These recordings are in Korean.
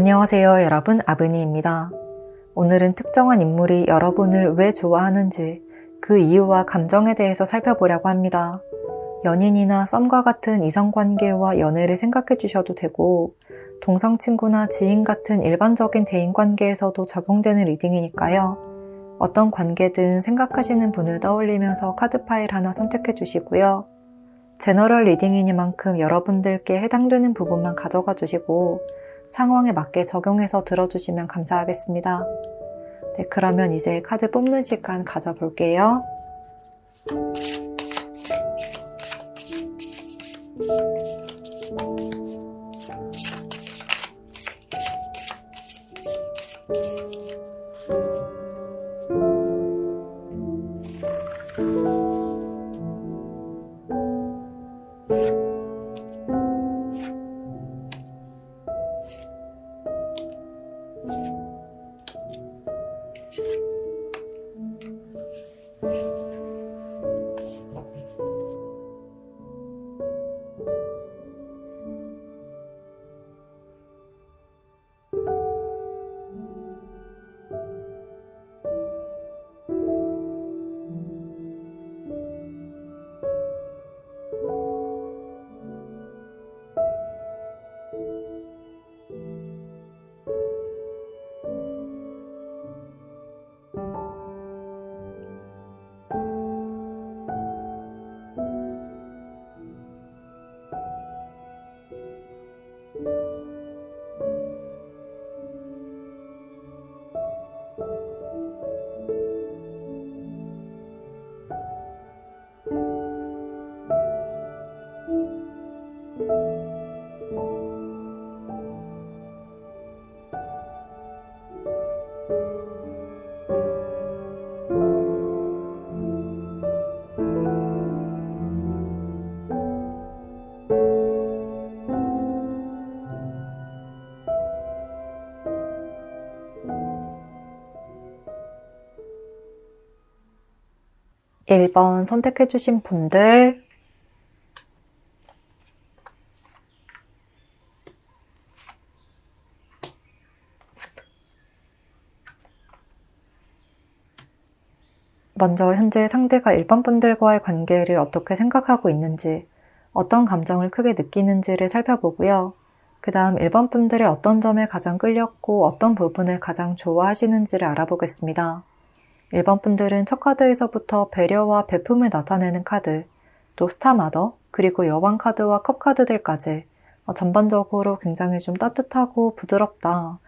안녕하세요 여러분, 아브니입니다. 오늘은 특정한 인물이 여러분을 왜 좋아하는지 그 이유와 감정에 대해서 살펴보려고 합니다. 연인이나 썸과 같은 이성관계와 연애를 생각해 주셔도 되고 동성친구나 지인 같은 일반적인 대인관계에서도 적용되는 리딩이니까요. 어떤 관계든 생각하시는 분을 떠올리면서 카드 파일 하나 선택해 주시고요. 제너럴 리딩이니만큼 여러분들께 해당되는 부분만 가져가 주시고 상황에 맞게 적용해서 들어주시면 감사하겠습니다. 네, 그러면 이제 카드 뽑는 시간 가져볼게요. (1번) 선택해주신 분들 먼저 현재 상대가 1번 분들과의 관계를 어떻게 생각하고 있는지, 어떤 감정을 크게 느끼는지를 살펴보고요. 그 다음 1번 분들의 어떤 점에 가장 끌렸고 어떤 부분을 가장 좋아하시는지를 알아보겠습니다. 1번 분들은 첫 카드에서부터 배려와 베품을 나타내는 카드, 또 스타마더, 그리고 여왕 카드와 컵 카드들까지 전반적으로 굉장히 좀 따뜻하고 부드럽다,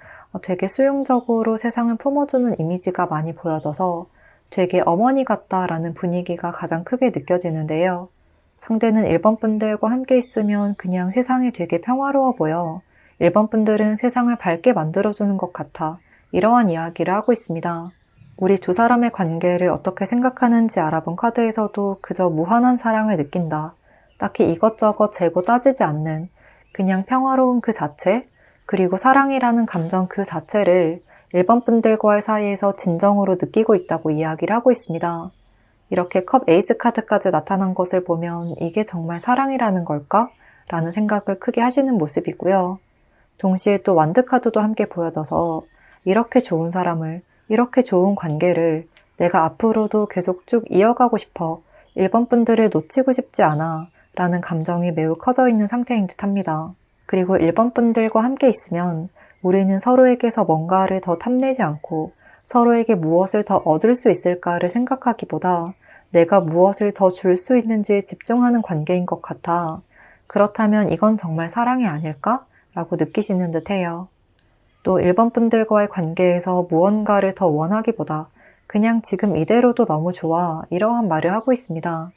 되게 수용적으로 세상을 품어주는 이미지가 많이 보여져서 되게 어머니 같다라는 분위기가 가장 크게 느껴지는데요. 상대는 1번 분들과 함께 있으면 그냥 세상이 되게 평화로워 보여. 1번 분들은 세상을 밝게 만들어주는 것 같아. 이러한 이야기를 하고 있습니다. 우리 두 사람의 관계를 어떻게 생각하는지 알아본 카드에서도 그저 무한한 사랑을 느낀다. 딱히 이것저것 재고 따지지 않는 그냥 평화로운 그 자체, 그리고 사랑이라는 감정 그 자체를 1번 분들과의 사이에서 진정으로 느끼고 있다고 이야기를 하고 있습니다. 이렇게 컵 에이스 카드까지 나타난 것을 보면 이게 정말 사랑이라는 걸까? 라는 생각을 크게 하시는 모습이고요. 동시에 또 완드 카드도 함께 보여져서 이렇게 좋은 사람을, 이렇게 좋은 관계를 내가 앞으로도 계속 쭉 이어가고 싶어. 1번 분들을 놓치고 싶지 않아. 라는 감정이 매우 커져 있는 상태인 듯 합니다. 그리고 1번 분들과 함께 있으면 우리는 서로에게서 뭔가를 더 탐내지 않고 서로에게 무엇을 더 얻을 수 있을까를 생각하기보다 내가 무엇을 더 줄 수 있는지에 집중하는 관계인 것 같아. 그렇다면 이건 정말 사랑이 아닐까? 라고 느끼시는 듯 해요. 또 1번 분들과의 관계에서 무언가를 더 원하기보다 그냥 지금 이대로도 너무 좋아, 이러한 말을 하고 있습니다.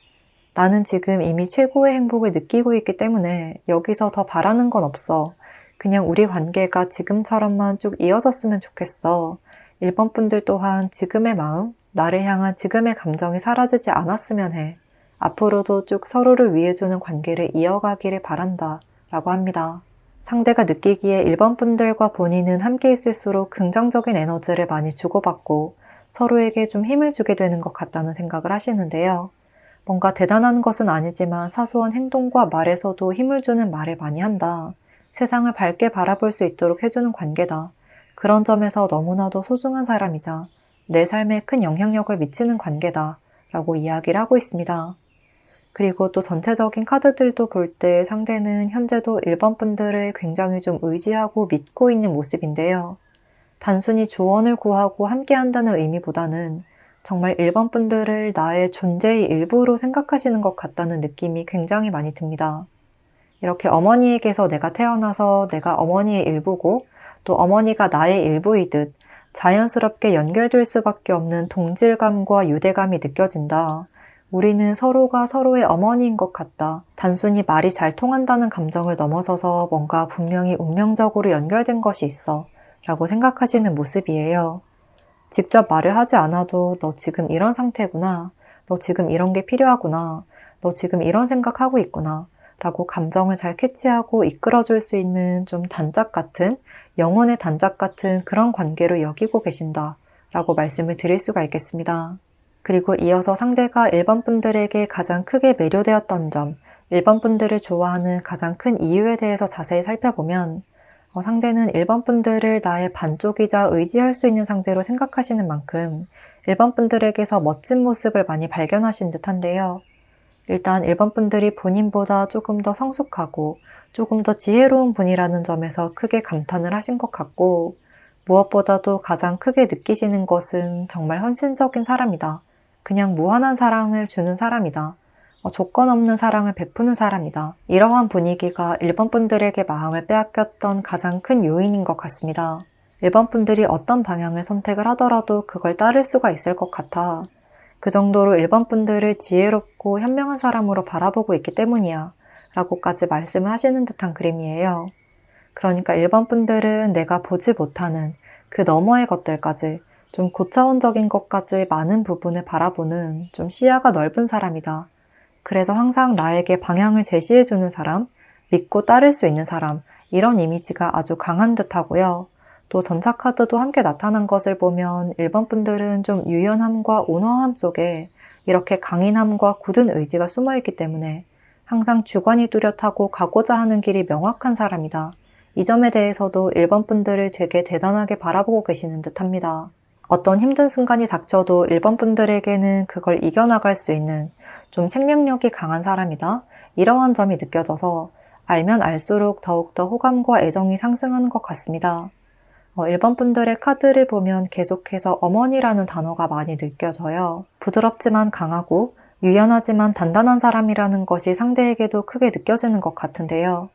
나는 지금 이미 최고의 행복을 느끼고 있기 때문에 여기서 더 바라는 건 없어. 그냥 우리 관계가 지금처럼만 쭉 이어졌으면 좋겠어. 1번 분들 또한 지금의 마음, 나를 향한 지금의 감정이 사라지지 않았으면 해. 앞으로도 쭉 서로를 위해주는 관계를 이어가기를 바란다. 라고 합니다. 상대가 느끼기에 1번 분들과 본인은 함께 있을수록 긍정적인 에너지를 많이 주고받고 서로에게 좀 힘을 주게 되는 것 같다는 생각을 하시는데요. 뭔가 대단한 것은 아니지만 사소한 행동과 말에서도 힘을 주는 말을 많이 한다. 세상을 밝게 바라볼 수 있도록 해주는 관계다. 그런 점에서 너무나도 소중한 사람이자 내 삶에 큰 영향력을 미치는 관계다. 라고 이야기를 하고 있습니다. 그리고 또 전체적인 카드들도 볼 때 상대는 현재도 1번 분들을 굉장히 좀 의지하고 믿고 있는 모습인데요. 단순히 조언을 구하고 함께 한다는 의미보다는 정말 1번 분들을 나의 존재의 일부로 생각하시는 것 같다는 느낌이 굉장히 많이 듭니다. 이렇게 어머니에게서 내가 태어나서 내가 어머니의 일부고 또 어머니가 나의 일부이듯 자연스럽게 연결될 수밖에 없는 동질감과 유대감이 느껴진다. 우리는 서로가 서로의 어머니인 것 같다. 단순히 말이 잘 통한다는 감정을 넘어서서 뭔가 분명히 운명적으로 연결된 것이 있어. 라고 생각하시는 모습이에요. 직접 말을 하지 않아도 너 지금 이런 상태구나. 너 지금 이런 게 필요하구나. 너 지금 이런 생각하고 있구나. 라고 감정을 잘 캐치하고 이끌어줄 수 있는 좀 단짝 같은, 영혼의 단짝 같은 그런 관계로 여기고 계신다. 라고 말씀을 드릴 수가 있겠습니다. 그리고 이어서 상대가 1번 분들에게 가장 크게 매료되었던 점, 1번 분들을 좋아하는 가장 큰 이유에 대해서 자세히 살펴보면 상대는 1번 분들을 나의 반쪽이자 의지할 수 있는 상대로 생각하시는 만큼 1번 분들에게서 멋진 모습을 많이 발견하신 듯한데요. 일단 1번 분들이 본인보다 조금 더 성숙하고 조금 더 지혜로운 분이라는 점에서 크게 감탄을 하신 것 같고 무엇보다도 가장 크게 느끼시는 것은 정말 헌신적인 사람이다. 그냥 무한한 사랑을 주는 사람이다. 조건 없는 사랑을 베푸는 사람이다. 이러한 분위기가 1번 분들에게 마음을 빼앗겼던 가장 큰 요인인 것 같습니다. 1번 분들이 어떤 방향을 선택을 하더라도 그걸 따를 수가 있을 것 같아. 그 정도로 1번 분들을 지혜롭고 현명한 사람으로 바라보고 있기 때문이야. 라고까지 말씀을 하시는 듯한 그림이에요. 그러니까 1번 분들은 내가 보지 못하는 그 너머의 것들까지 좀 고차원적인 것까지 많은 부분을 바라보는 좀 시야가 넓은 사람이다. 그래서 항상 나에게 방향을 제시해주는 사람, 믿고 따를 수 있는 사람, 이런 이미지가 아주 강한 듯하고요. 또 전차 카드도 함께 나타난 것을 보면 1번 분들은 좀 유연함과 온화함 속에 이렇게 강인함과 굳은 의지가 숨어있기 때문에 항상 주관이 뚜렷하고 가고자 하는 길이 명확한 사람이다. 이 점에 대해서도 1번 분들을 되게 대단하게 바라보고 계시는 듯합니다. 어떤 힘든 순간이 닥쳐도 1번 분들에게는 그걸 이겨나갈 수 있는 좀 생명력이 강한 사람이다. 이러한 점이 느껴져서 알면 알수록 더욱더 호감과 애정이 상승하는 것 같습니다. 1번 분들의 카드를 보면 계속해서 어머니라는 단어가 많이 느껴져요. 부드럽지만 강하고 유연하지만 단단한 사람이라는 것이 상대에게도 크게 느껴지는 것 같은데요.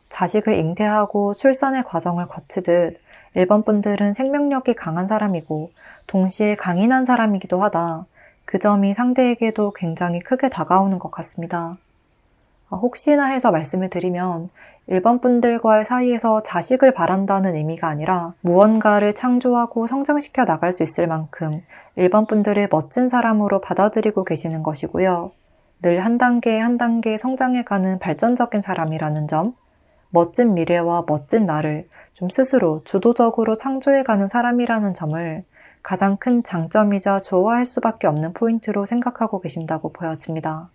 자식을 잉태하고 출산의 과정을 거치듯 1번 분들은 생명력이 강한 사람이고 동시에 강인한 사람이기도 하다. 그 점이 상대에게도 굉장히 크게 다가오는 것 같습니다. 혹시나 해서 말씀을 드리면 1번 분들과의 사이에서 자식을 바란다는 의미가 아니라 무언가를 창조하고 성장시켜 나갈 수 있을 만큼 1번 분들을 멋진 사람으로 받아들이고 계시는 것이고요. 늘 한 단계 한 단계 성장해가는 발전적인 사람이라는 점, 멋진 미래와 멋진 나를 좀 스스로 주도적으로 창조해가는 사람이라는 점을 가장 큰 장점이자 좋아할 수밖에 없는 포인트로 생각하고 계신다고 보여집니다.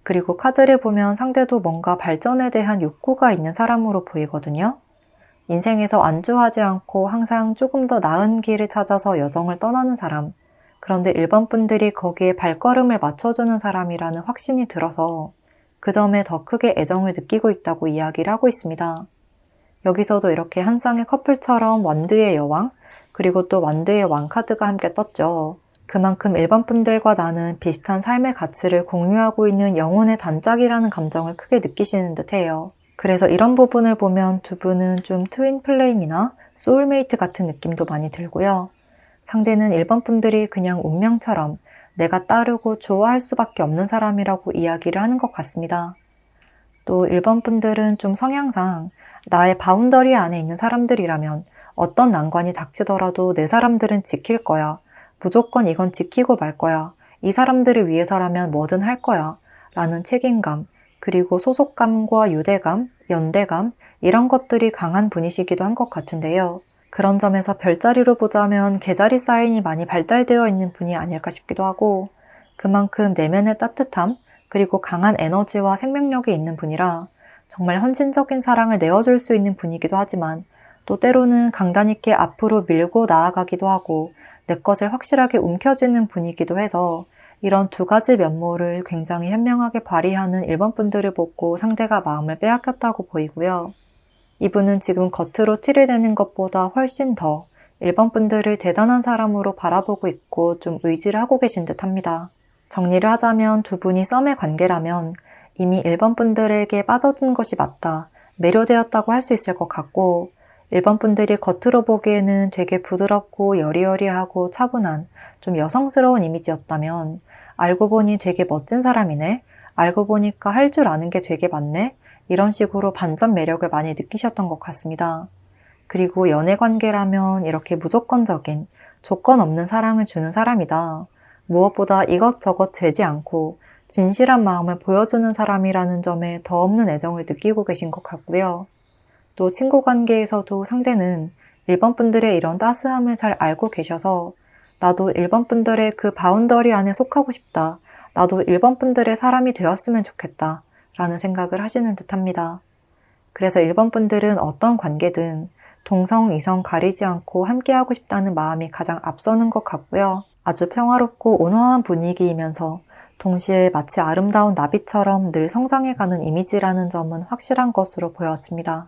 그리고 카드를 보면 상대도 뭔가 발전에 대한 욕구가 있는 사람으로 보이거든요. 인생에서 안주하지 않고 항상 조금 더 나은 길을 찾아서 여정을 떠나는 사람. 그런데 1번 분들이 거기에 발걸음을 맞춰주는 사람이라는 확신이 들어서 그 점에 더 크게 애정을 느끼고 있다고 이야기를 하고 있습니다. 여기서도 이렇게 한 쌍의 커플처럼 완드의 여왕, 그리고 또 완드의 왕 카드가 함께 떴죠. 그만큼 1번 분들과 나는 비슷한 삶의 가치를 공유하고 있는 영혼의 단짝이라는 감정을 크게 느끼시는 듯해요. 그래서 이런 부분을 보면 두 분은 좀 트윈 플레임이나 소울메이트 같은 느낌도 많이 들고요. 상대는 1번 분들이 그냥 운명처럼 내가 따르고 좋아할 수밖에 없는 사람이라고 이야기를 하는 것 같습니다. 또 1번 분들은 좀 성향상 나의 바운더리 안에 있는 사람들이라면 어떤 난관이 닥치더라도 내 사람들은 지킬 거야. 무조건 이건 지키고 말 거야. 이 사람들을 위해서라면 뭐든 할 거야. 라는 책임감, 그리고 소속감과 유대감, 연대감 이런 것들이 강한 분이시기도 한 것 같은데요. 그런 점에서 별자리로 보자면 개자리 사인이 많이 발달되어 있는 분이 아닐까 싶기도 하고 그만큼 내면의 따뜻함, 그리고 강한 에너지와 생명력이 있는 분이라 정말 헌신적인 사랑을 내어줄 수 있는 분이기도 하지만 또 때로는 강단 있게 앞으로 밀고 나아가기도 하고 내 것을 확실하게 움켜쥐는 분이기도 해서 이런 두 가지 면모를 굉장히 현명하게 발휘하는 1번 분들을 보고 상대가 마음을 빼앗겼다고 보이고요. 이분은 지금 겉으로 티를 내는 것보다 훨씬 더 1번 분들을 대단한 사람으로 바라보고 있고 좀 의지를 하고 계신 듯 합니다. 정리를 하자면 두 분이 썸의 관계라면 이미 1번 분들에게 빠져든 것이 맞다, 매료되었다고 할 수 있을 것 같고 1번 분들이 겉으로 보기에는 되게 부드럽고 여리여리하고 차분한 좀 여성스러운 이미지였다면 알고 보니 되게 멋진 사람이네, 알고 보니까 할 줄 아는 게 되게 많네, 이런 식으로 반전 매력을 많이 느끼셨던 것 같습니다. 그리고 연애 관계라면 이렇게 무조건적인 조건 없는 사랑을 주는 사람이다. 무엇보다 이것저것 재지 않고 진실한 마음을 보여주는 사람이라는 점에 더 없는 애정을 느끼고 계신 것 같고요. 또 친구 관계에서도 상대는 1번 분들의 이런 따스함을 잘 알고 계셔서 나도 1번 분들의 그 바운더리 안에 속하고 싶다, 나도 1번 분들의 사람이 되었으면 좋겠다 라는 생각을 하시는 듯 합니다. 그래서 1번 분들은 어떤 관계든 동성, 이성 가리지 않고 함께하고 싶다는 마음이 가장 앞서는 것 같고요. 아주 평화롭고 온화한 분위기이면서 동시에 마치 아름다운 나비처럼 늘 성장해가는 이미지라는 점은 확실한 것으로 보였습니다.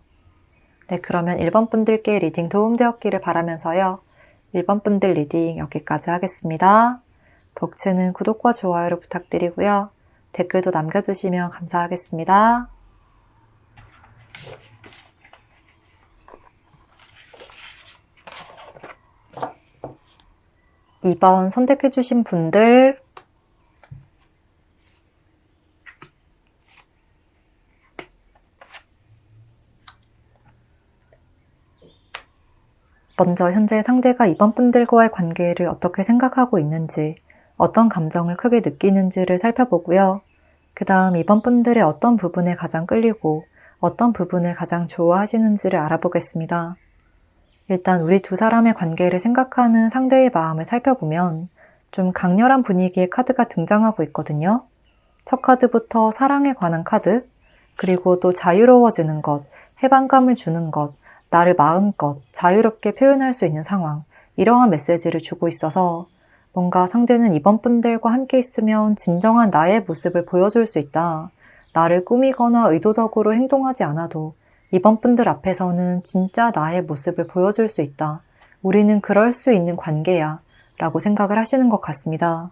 네, 그러면 1번 분들께 리딩 도움되었기를 바라면서요. 1번 분들 리딩 여기까지 하겠습니다. 복채는 구독과 좋아요를 부탁드리고요. 댓글도 남겨주시면 감사하겠습니다. 2번 선택해주신 분들 먼저 현재 상대가 2번 분들과의 관계를 어떻게 생각하고 있는지, 어떤 감정을 크게 느끼는지를 살펴보고요. 그 다음 2번 분들의 어떤 부분에 가장 끌리고 어떤 부분을 가장 좋아하시는지를 알아보겠습니다. 일단 우리 두 사람의 관계를 생각하는 상대의 마음을 살펴보면 좀 강렬한 분위기의 카드가 등장하고 있거든요. 첫 카드부터 사랑에 관한 카드, 그리고 또 자유로워지는 것, 해방감을 주는 것, 나를 마음껏 자유롭게 표현할 수 있는 상황, 이러한 메시지를 주고 있어서 뭔가 상대는 2번 분들과 함께 있으면 진정한 나의 모습을 보여줄 수 있다. 나를 꾸미거나 의도적으로 행동하지 않아도 2번 분들 앞에서는 진짜 나의 모습을 보여줄 수 있다. 우리는 그럴 수 있는 관계야. 라고 생각을 하시는 것 같습니다.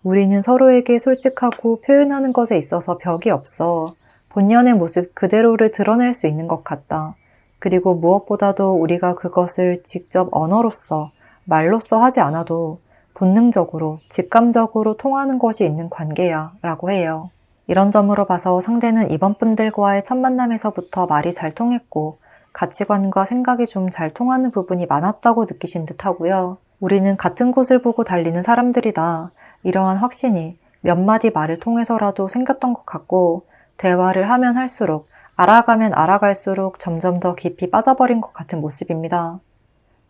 우리는 서로에게 솔직하고 표현하는 것에 있어서 벽이 없어. 본연의 모습 그대로를 드러낼 수 있는 것 같다. 그리고 무엇보다도 우리가 그것을 직접 언어로서, 말로써 하지 않아도 본능적으로, 직감적으로 통하는 것이 있는 관계야 라고 해요. 이런 점으로 봐서 상대는 2번 분들과의 첫 만남에서부터 말이 잘 통했고 가치관과 생각이 좀 잘 통하는 부분이 많았다고 느끼신 듯 하고요. 우리는 같은 곳을 보고 달리는 사람들이다. 이러한 확신이 몇 마디 말을 통해서라도 생겼던 것 같고 대화를 하면 할수록 알아가면 알아갈수록 점점 더 깊이 빠져버린 것 같은 모습입니다.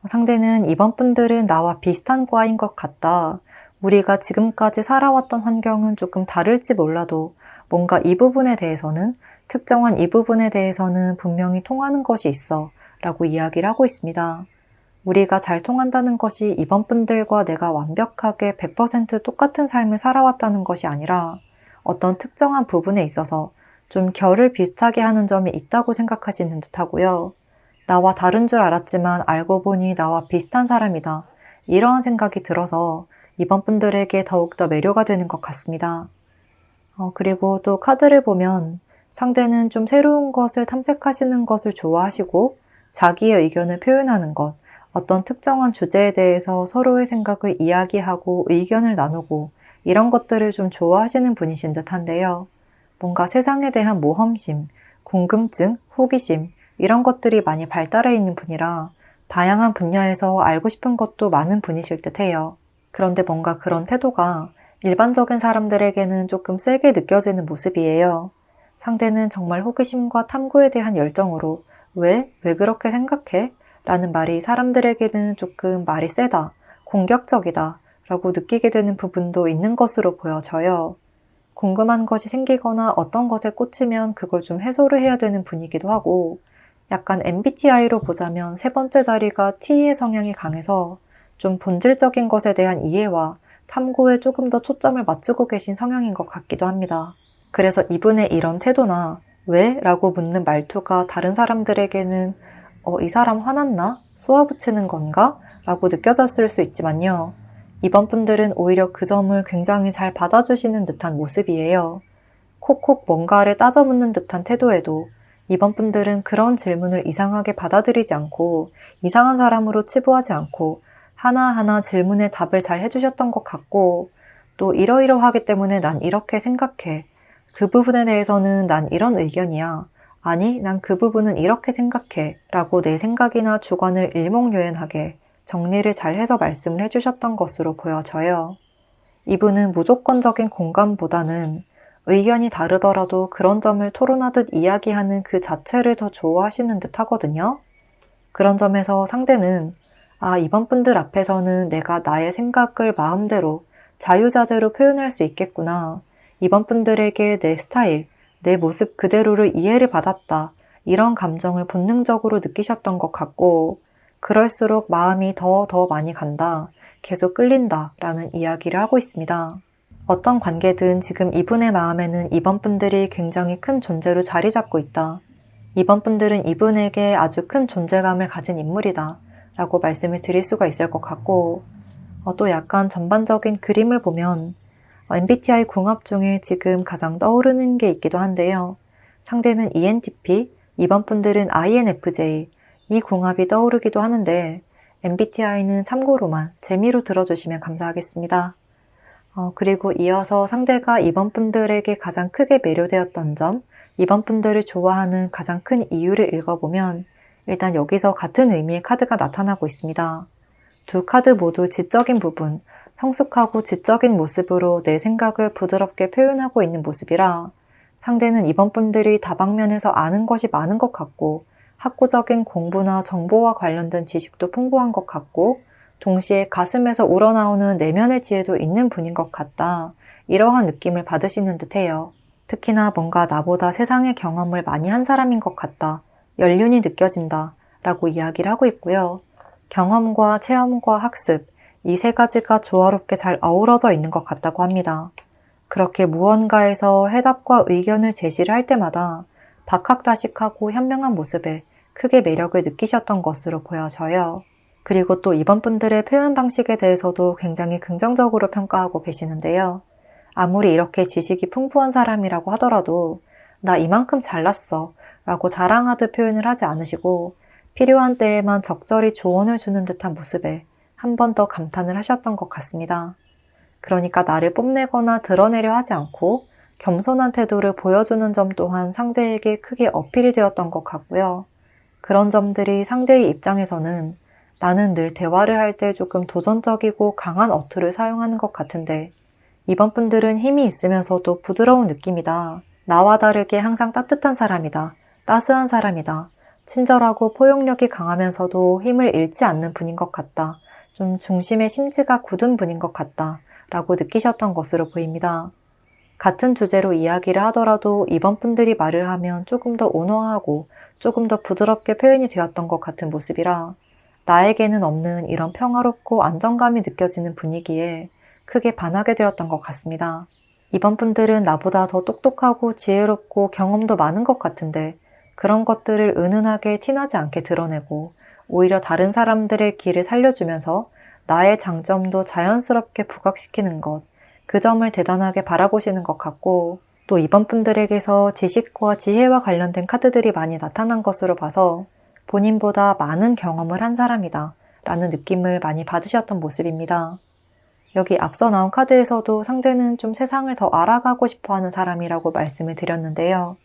상대는 2번 분들은 나와 비슷한 과인 것 같다. 우리가 지금까지 살아왔던 환경은 조금 다를지 몰라도 뭔가 이 부분에 대해서는 특정한 이 부분에 대해서는 분명히 통하는 것이 있어 라고 이야기를 하고 있습니다. 우리가 잘 통한다는 것이 2번 분들과 내가 완벽하게 100% 똑같은 삶을 살아왔다는 것이 아니라 어떤 특정한 부분에 있어서 좀 결을 비슷하게 하는 점이 있다고 생각하시는 듯하고요. 나와 다른 줄 알았지만 알고 보니 나와 비슷한 사람이다. 이러한 생각이 들어서 2번 분들에게 더욱더 매료가 되는 것 같습니다. 그리고 또 카드를 보면 상대는 좀 새로운 것을 탐색하시는 것을 좋아하시고 자기의 의견을 표현하는 것, 어떤 특정한 주제에 대해서 서로의 생각을 이야기하고 의견을 나누고 이런 것들을 좀 좋아하시는 분이신 듯한데요. 뭔가 세상에 대한 모험심, 궁금증, 호기심 이런 것들이 많이 발달해 있는 분이라 다양한 분야에서 알고 싶은 것도 많은 분이실 듯해요. 그런데 뭔가 그런 태도가 일반적인 사람들에게는 조금 세게 느껴지는 모습이에요. 상대는 정말 호기심과 탐구에 대한 열정으로 왜 그렇게 생각해? 라는 말이 사람들에게는 조금 말이 세다, 공격적이다 라고 느끼게 되는 부분도 있는 것으로 보여져요. 궁금한 것이 생기거나 어떤 것에 꽂히면 그걸 좀 해소를 해야 되는 분이기도 하고, 약간 MBTI로 보자면 세 번째 자리가 T의 성향이 강해서 좀 본질적인 것에 대한 이해와 탐구에 조금 더 초점을 맞추고 계신 성향인 것 같기도 합니다. 그래서 이분의 이런 태도나 왜? 라고 묻는 말투가 다른 사람들에게는 이 사람 화났나? 쏘아붙이는 건가? 라고 느껴졌을 수 있지만요. 이번 분들은 오히려 그 점을 굉장히 잘 받아주시는 듯한 모습이에요. 콕콕 뭔가를 따져 묻는 듯한 태도에도 이번 분들은 그런 질문을 이상하게 받아들이지 않고 이상한 사람으로 치부하지 않고 하나하나 질문에 답을 잘 해주셨던 것 같고, 또 이러이러하기 때문에 난 이렇게 생각해. 그 부분에 대해서는 난 이런 의견이야. 아니, 난 그 부분은 이렇게 생각해. 라고 내 생각이나 주관을 일목요연하게 정리를 잘 해서 말씀을 해주셨던 것으로 보여져요. 이분은 무조건적인 공감보다는 의견이 다르더라도 그런 점을 토론하듯 이야기하는 그 자체를 더 좋아하시는 듯 하거든요. 그런 점에서 상대는 이번 분들 앞에서는 내가 나의 생각을 마음대로 자유자재로 표현할 수 있겠구나. 이번 분들에게 내 스타일, 내 모습 그대로를 이해를 받았다. 이런 감정을 본능적으로 느끼셨던 것 같고, 그럴수록 마음이 더 많이 간다. 계속 끌린다. 라는 이야기를 하고 있습니다. 어떤 관계든 지금 이분의 마음에는 이번 분들이 굉장히 큰 존재로 자리 잡고 있다. 이번 분들은 이분에게 아주 큰 존재감을 가진 인물이다. 라고 말씀을 드릴 수가 있을 것 같고, 또 약간 전반적인 그림을 보면 MBTI 궁합 중에 지금 가장 떠오르는 게 있기도 한데요. 상대는 ENTP, 이번 분들은 INFJ, 이 궁합이 떠오르기도 하는데 MBTI는 참고로만 재미로 들어주시면 감사하겠습니다. 그리고 이어서 상대가 이번 분들에게 가장 크게 매료되었던 점, 이번 분들을 좋아하는 가장 큰 이유를 읽어보면 일단 여기서 같은 의미의 카드가 나타나고 있습니다. 두 카드 모두 지적인 부분, 성숙하고 지적인 모습으로 내 생각을 부드럽게 표현하고 있는 모습이라 상대는 이번 분들이 다방면에서 아는 것이 많은 것 같고 학구적인 공부나 정보와 관련된 지식도 풍부한 것 같고 동시에 가슴에서 우러나오는 내면의 지혜도 있는 분인 것 같다. 이러한 느낌을 받으시는 듯해요. 특히나 뭔가 나보다 세상의 경험을 많이 한 사람인 것 같다. 연륜이 느껴진다. 라고 이야기를 하고 있고요. 경험과 체험과 학습, 이 세 가지가 조화롭게 잘 어우러져 있는 것 같다고 합니다. 그렇게 무언가에서 해답과 의견을 제시를 할 때마다 박학다식하고 현명한 모습에 크게 매력을 느끼셨던 것으로 보여져요. 그리고 또 이번 분들의 표현 방식에 대해서도 굉장히 긍정적으로 평가하고 계시는데요. 아무리 이렇게 지식이 풍부한 사람이라고 하더라도 나 이만큼 잘났어 라고 자랑하듯 표현을 하지 않으시고 필요한 때에만 적절히 조언을 주는 듯한 모습에 한 번 더 감탄을 하셨던 것 같습니다. 그러니까 나를 뽐내거나 드러내려 하지 않고 겸손한 태도를 보여주는 점 또한 상대에게 크게 어필이 되었던 것 같고요. 그런 점들이 상대의 입장에서는 나는 늘 대화를 할 때 조금 도전적이고 강한 어투를 사용하는 것 같은데 이번 분들은 힘이 있으면서도 부드러운 느낌이다. 나와 다르게 항상 따뜻한 사람이다. 따스한 사람이다. 친절하고 포용력이 강하면서도 힘을 잃지 않는 분인 것 같다. 좀 중심의 심지가 굳은 분인 것 같다. 라고 느끼셨던 것으로 보입니다. 같은 주제로 이야기를 하더라도 이번 분들이 말을 하면 조금 더 온화하고 조금 더 부드럽게 표현이 되었던 것 같은 모습이라 나에게는 없는 이런 평화롭고 안정감이 느껴지는 분위기에 크게 반하게 되었던 것 같습니다. 이번 분들은 나보다 더 똑똑하고 지혜롭고 경험도 많은 것 같은데 그런 것들을 은은하게 티나지 않게 드러내고 오히려 다른 사람들의 길을 살려주면서 나의 장점도 자연스럽게 부각시키는 것, 그 점을 대단하게 바라보시는 것 같고 또 이번 분들에게서 지식과 지혜와 관련된 카드들이 많이 나타난 것으로 봐서 본인보다 많은 경험을 한 사람이다 라는 느낌을 많이 받으셨던 모습입니다. 여기 앞서 나온 카드에서도 상대는 좀 세상을 더 알아가고 싶어하는 사람이라고 말씀을 드렸는데요.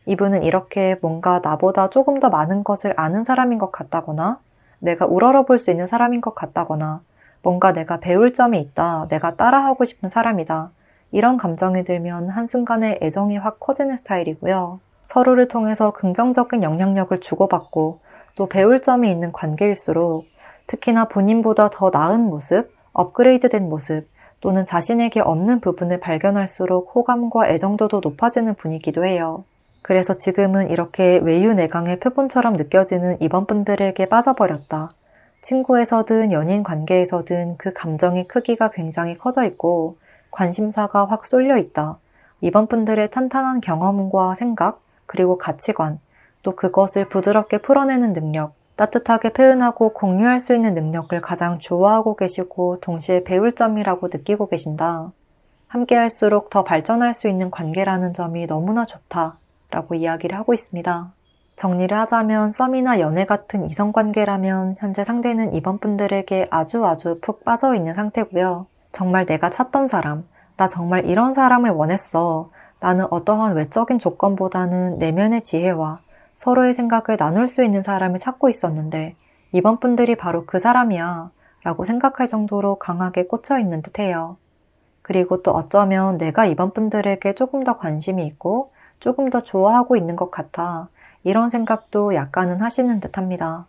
이분은 이렇게 뭔가 나보다 조금 더 많은 것을 아는 사람인 것 같다거나 내가 우러러볼 수 있는 사람인 것 같다거나 뭔가 내가 배울 점이 있다, 내가 따라하고 싶은 사람이다 이런 감정이 들면 한순간에 애정이 확 커지는 스타일이고요. 서로를 통해서 긍정적인 영향력을 주고받고 또 배울 점이 있는 관계일수록 특히나 본인보다 더 나은 모습, 업그레이드된 모습, 또는 자신에게 없는 부분을 발견할수록 호감과 애정도도 높아지는 분이기도 해요. 그래서 지금은 이렇게 외유내강의 표본처럼 느껴지는 이번 분들에게 빠져버렸다. 친구에서든 연인 관계에서든 그 감정의 크기가 굉장히 커져 있고 관심사가 확 쏠려 있다. 이번 분들의 탄탄한 경험과 생각, 그리고 가치관, 또 그것을 부드럽게 풀어내는 능력, 따뜻하게 표현하고 공유할 수 있는 능력을 가장 좋아하고 계시고 동시에 배울 점이라고 느끼고 계신다. 함께 할수록 더 발전할 수 있는 관계라는 점이 너무나 좋다 라고 이야기를 하고 있습니다. 정리를 하자면 썸이나 연애 같은 이성관계라면 현재 상대는 이번 분들에게 아주 푹 빠져있는 상태고요. 정말 내가 찾던 사람, 나 정말 이런 사람을 원했어. 나는 어떠한 외적인 조건보다는 내면의 지혜와 서로의 생각을 나눌 수 있는 사람을 찾고 있었는데 이번 분들이 바로 그 사람이야 라고 생각할 정도로 강하게 꽂혀 있는 듯해요. 그리고 또 어쩌면 내가 이번 분들에게 조금 더 관심이 있고 조금 더 좋아하고 있는 것 같아. 이런 생각도 약간은 하시는 듯합니다.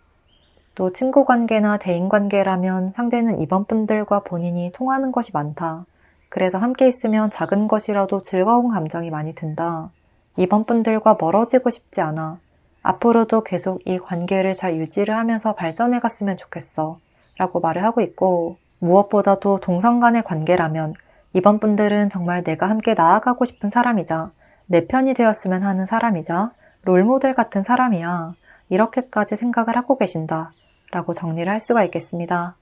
또 친구 관계나 대인 관계라면 상대는 이번 분들과 본인이 통하는 것이 많다. 그래서 함께 있으면 작은 것이라도 즐거운 감정이 많이 든다. 이번 분들과 멀어지고 싶지 않아. 앞으로도 계속 이 관계를 잘 유지를 하면서 발전해 갔으면 좋겠어. 라고 말을 하고 있고 무엇보다도 동성 간의 관계라면 이번 분들은 정말 내가 함께 나아가고 싶은 사람이자 내 편이 되었으면 하는 사람이자 롤모델 같은 사람이야. 이렇게까지 생각을 하고 계신다. 라고 정리를 할 수가 있겠습니다.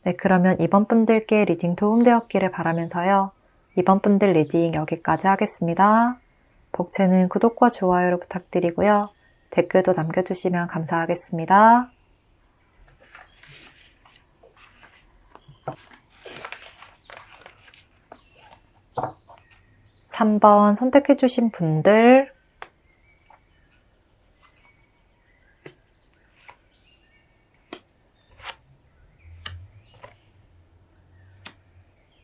네, 그러면 이번 분들께 리딩 도움되었기를 바라면서요. 이번 분들 리딩 여기까지 하겠습니다. 복채는 구독과 좋아요를 부탁드리고요. 댓글도 남겨주시면 감사하겠습니다. 3번 선택해주신 분들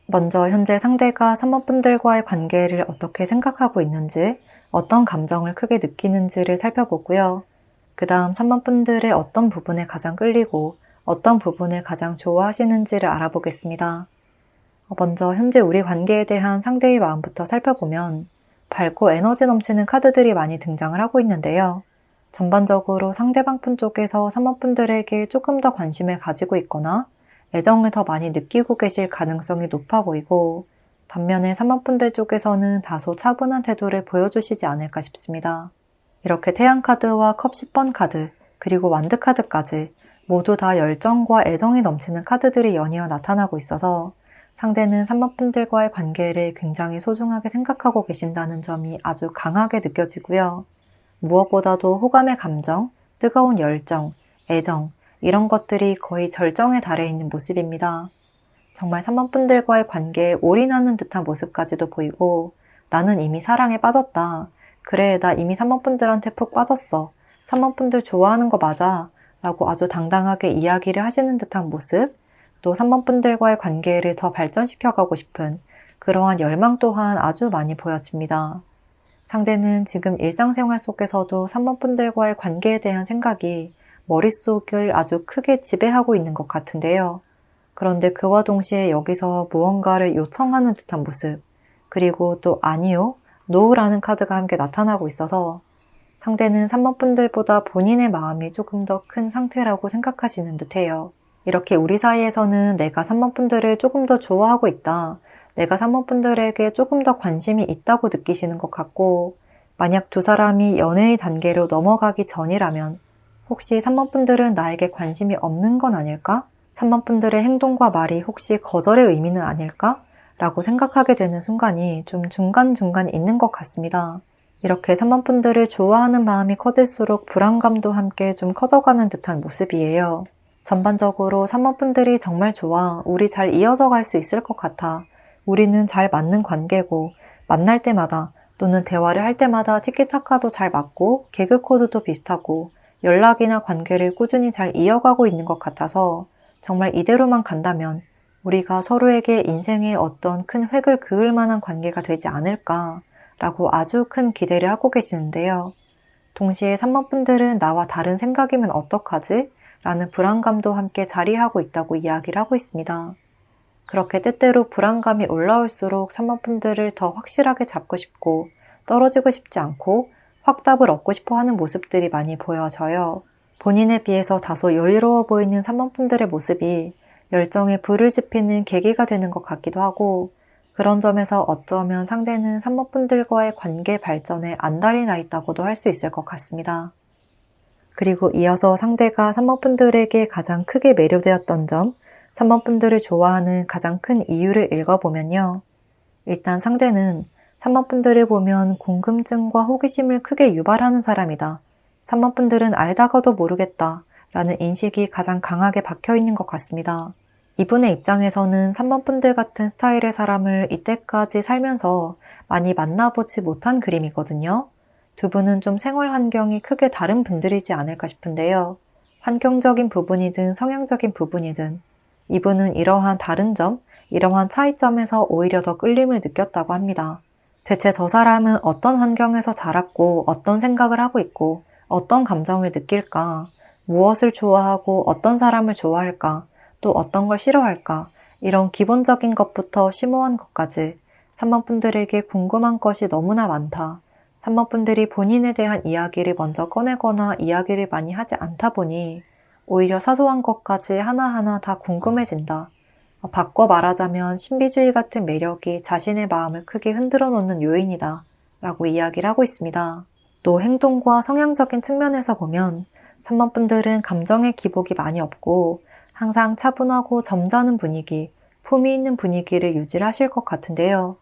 먼저 현재 상대가 3번 분들과의 관계를 어떻게 생각하고 있는지, 어떤 감정을 크게 느끼는지를 살펴보고요. 그 다음 3번 분들의 어떤 부분에 가장 끌리고 어떤 부분을 가장 좋아하시는지를 알아보겠습니다. 먼저 현재 우리 관계에 대한 상대의 마음부터 살펴보면 밝고 에너지 넘치는 카드들이 많이 등장을 하고 있는데요. 전반적으로 상대방 분 쪽에서 3번 분들에게 조금 더 관심을 가지고 있거나 애정을 더 많이 느끼고 계실 가능성이 높아 보이고 반면에 3번 분들 쪽에서는 다소 차분한 태도를 보여주시지 않을까 싶습니다. 이렇게 태양카드와 컵 10번 카드, 그리고 완드카드까지 모두 다 열정과 애정이 넘치는 카드들이 연이어 나타나고 있어서 상대는 3번 분들과의 관계를 굉장히 소중하게 생각하고 계신다는 점이 아주 강하게 느껴지고요. 무엇보다도 호감의 감정, 뜨거운 열정, 애정, 이런 것들이 거의 절정에 달해 있는 모습입니다. 정말 3번 분들과의 관계에 올인하는 듯한 모습까지도 보이고 나는 이미 사랑에 빠졌다. 그래, 나 이미 3번 분들한테 푹 빠졌어. 3번 분들 좋아하는 거 맞아. 라고 아주 당당하게 이야기를 하시는 듯한 모습, 또 3번 분들과의 관계를 더 발전시켜가고 싶은 그러한 열망 또한 아주 많이 보여집니다. 상대는 지금 일상생활 속에서도 3번 분들과의 관계에 대한 생각이 머릿속을 아주 크게 지배하고 있는 것 같은데요. 그런데 그와 동시에 여기서 무언가를 요청하는 듯한 모습, 그리고 또 아니요, 노우라는 카드가 함께 나타나고 있어서 상대는 3번 분들보다 본인의 마음이 조금 더 큰 상태라고 생각하시는 듯해요. 이렇게 우리 사이에서는 내가 3번 분들을 조금 더 좋아하고 있다. 내가 3번 분들에게 조금 더 관심이 있다고 느끼시는 것 같고 만약 두 사람이 연애의 단계로 넘어가기 전이라면 혹시 3번 분들은 나에게 관심이 없는 건 아닐까? 3번 분들의 행동과 말이 혹시 거절의 의미는 아닐까? 라고 생각하게 되는 순간이 좀 중간중간 있는 것 같습니다. 이렇게 3번 분들을 좋아하는 마음이 커질수록 불안감도 함께 좀 커져가는 듯한 모습이에요. 전반적으로 3번 분들이 정말 좋아, 우리 잘 이어져 갈 수 있을 것 같아, 우리는 잘 맞는 관계고 만날 때마다 또는 대화를 할 때마다 티키타카도 잘 맞고 개그 코드도 비슷하고 연락이나 관계를 꾸준히 잘 이어가고 있는 것 같아서 정말 이대로만 간다면 우리가 서로에게 인생의 어떤 큰 획을 그을 만한 관계가 되지 않을까 라고 아주 큰 기대를 하고 계시는데요. 동시에 3번 분들은 나와 다른 생각이면 어떡하지? 라는 불안감도 함께 자리하고 있다고 이야기를 하고 있습니다. 그렇게 때때로 불안감이 올라올수록 3번 분들을 더 확실하게 잡고 싶고 떨어지고 싶지 않고 확답을 얻고 싶어 하는 모습들이 많이 보여져요. 본인에 비해서 다소 여유로워 보이는 3번 분들의 모습이 열정에 불을 지피는 계기가 되는 것 같기도 하고, 그런 점에서 어쩌면 상대는 3번 분들과의 관계 발전에 안달이 나 있다고도 할 수 있을 것 같습니다. 그리고 이어서 상대가 3번 분들에게 가장 크게 매료되었던 점, 3번 분들을 좋아하는 가장 큰 이유를 읽어보면요. 일단 상대는 3번 분들을 보면 궁금증과 호기심을 크게 유발하는 사람이다. 3번 분들은 알다가도 모르겠다 라는 인식이 가장 강하게 박혀 있는 것 같습니다. 이분의 입장에서는 3번 분들 같은 스타일의 사람을 이때까지 살면서 많이 만나보지 못한 그림이거든요. 두 분은 좀 생활 환경이 크게 다른 분들이지 않을까 싶은데요. 환경적인 부분이든 성향적인 부분이든 이분은 이러한 다른 점, 이러한 차이점에서 오히려 더 끌림을 느꼈다고 합니다. 대체 저 사람은 어떤 환경에서 자랐고 어떤 생각을 하고 있고 어떤 감정을 느낄까? 무엇을 좋아하고 어떤 사람을 좋아할까? 또 어떤 걸 싫어할까? 이런 기본적인 것부터 심오한 것까지 3번 분들에게 궁금한 것이 너무나 많다. 3번 분들이 본인에 대한 이야기를 먼저 꺼내거나 이야기를 많이 하지 않다 보니 오히려 사소한 것까지 하나하나 다 궁금해진다. 바꿔 말하자면 신비주의 같은 매력이 자신의 마음을 크게 흔들어 놓는 요인이다 라고 이야기를 하고 있습니다. 또 행동과 성향적인 측면에서 보면 3번 분들은 감정의 기복이 많이 없고 항상 차분하고 점잖은 분위기, 품위 있는 분위기를 유지하실 것 같은데요.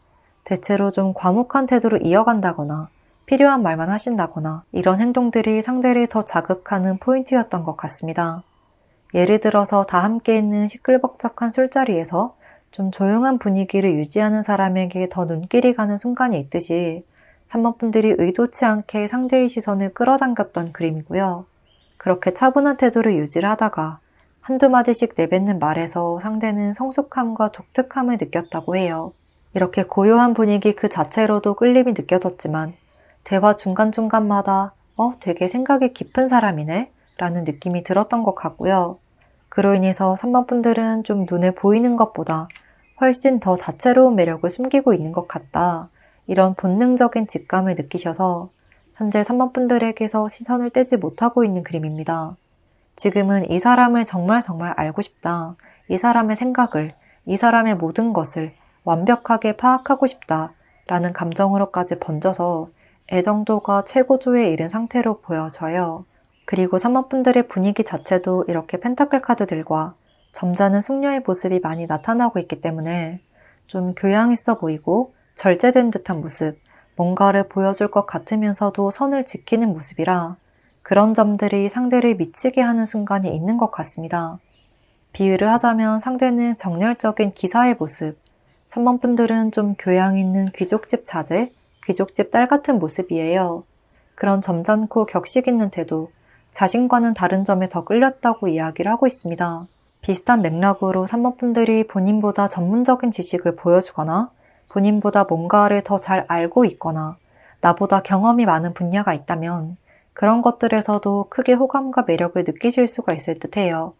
대체로 좀 과묵한 태도로 이어간다거나 필요한 말만 하신다거나 이런 행동들이 상대를 더 자극하는 포인트였던 것 같습니다. 예를 들어서 다 함께 있는 시끌벅적한 술자리에서 좀 조용한 분위기를 유지하는 사람에게 더 눈길이 가는 순간이 있듯이 3번 분들이 의도치 않게 상대의 시선을 끌어당겼던 그림이고요. 그렇게 차분한 태도를 유지를 하다가 한두 마디씩 내뱉는 말에서 상대는 성숙함과 독특함을 느꼈다고 해요. 이렇게 고요한 분위기 그 자체로도 끌림이 느껴졌지만 대화 중간중간마다 되게 생각이 깊은 사람이네 라는 느낌이 들었던 것 같고요. 그로 인해서 3번 분들은 좀 눈에 보이는 것보다 훨씬 더 다채로운 매력을 숨기고 있는 것 같다. 이런 본능적인 직감을 느끼셔서 현재 3번 분들에게서 시선을 떼지 못하고 있는 그림입니다. 지금은 이 사람을 정말 알고 싶다. 이 사람의 생각을, 이 사람의 모든 것을 완벽하게 파악하고 싶다. 라는 감정으로까지 번져서 애정도가 최고조에 이른 상태로 보여져요. 그리고 3번 분들의 분위기 자체도 이렇게 펜타클 카드들과 점잖은 숙녀의 모습이 많이 나타나고 있기 때문에 좀 교양 있어 보이고 절제된 듯한 모습, 뭔가를 보여줄 것 같으면서도 선을 지키는 모습이라 그런 점들이 상대를 미치게 하는 순간이 있는 것 같습니다. 비유를 하자면 상대는 정열적인 기사의 모습, 3번 분들은 좀 교양 있는 귀족집 자제, 귀족집 딸 같은 모습이에요. 그런 점잖고 격식 있는 태도, 자신과는 다른 점에 더 끌렸다고 이야기를 하고 있습니다. 비슷한 맥락으로 3번 분들이 본인보다 전문적인 지식을 보여주거나 본인보다 뭔가를 더 잘 알고 있거나 나보다 경험이 많은 분야가 있다면 그런 것들에서도 크게 호감과 매력을 느끼실 수가 있을 듯해요.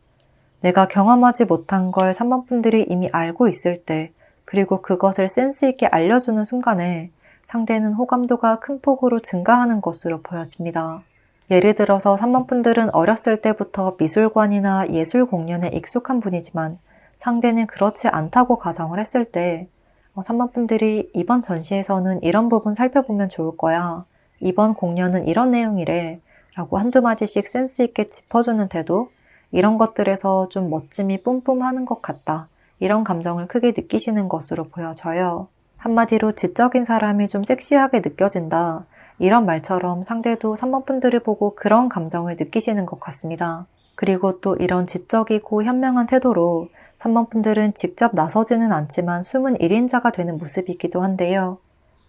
내가 경험하지 못한 걸 3번 분들이 이미 알고 있을 때 그리고 그것을 센스 있게 알려주는 순간에 상대는 호감도가 큰 폭으로 증가하는 것으로 보여집니다. 예를 들어서 3번 분들은 어렸을 때부터 미술관이나 예술 공연에 익숙한 분이지만 상대는 그렇지 않다고 가정을 했을 때 3번 분들이 이번 전시에서는 이런 부분 살펴보면 좋을 거야. 이번 공연은 이런 내용이래. 라고 한두 마디씩 센스 있게 짚어주는 태도, 이런 것들에서 좀 멋짐이 뿜뿜하는 것 같다. 이런 감정을 크게 느끼시는 것으로 보여져요. 한마디로 지적인 사람이 좀 섹시하게 느껴진다. 이런 말처럼 상대도 3번 분들을 보고 그런 감정을 느끼시는 것 같습니다. 그리고 또 이런 지적이고 현명한 태도로 3번 분들은 직접 나서지는 않지만 숨은 1인자가 되는 모습이기도 한데요.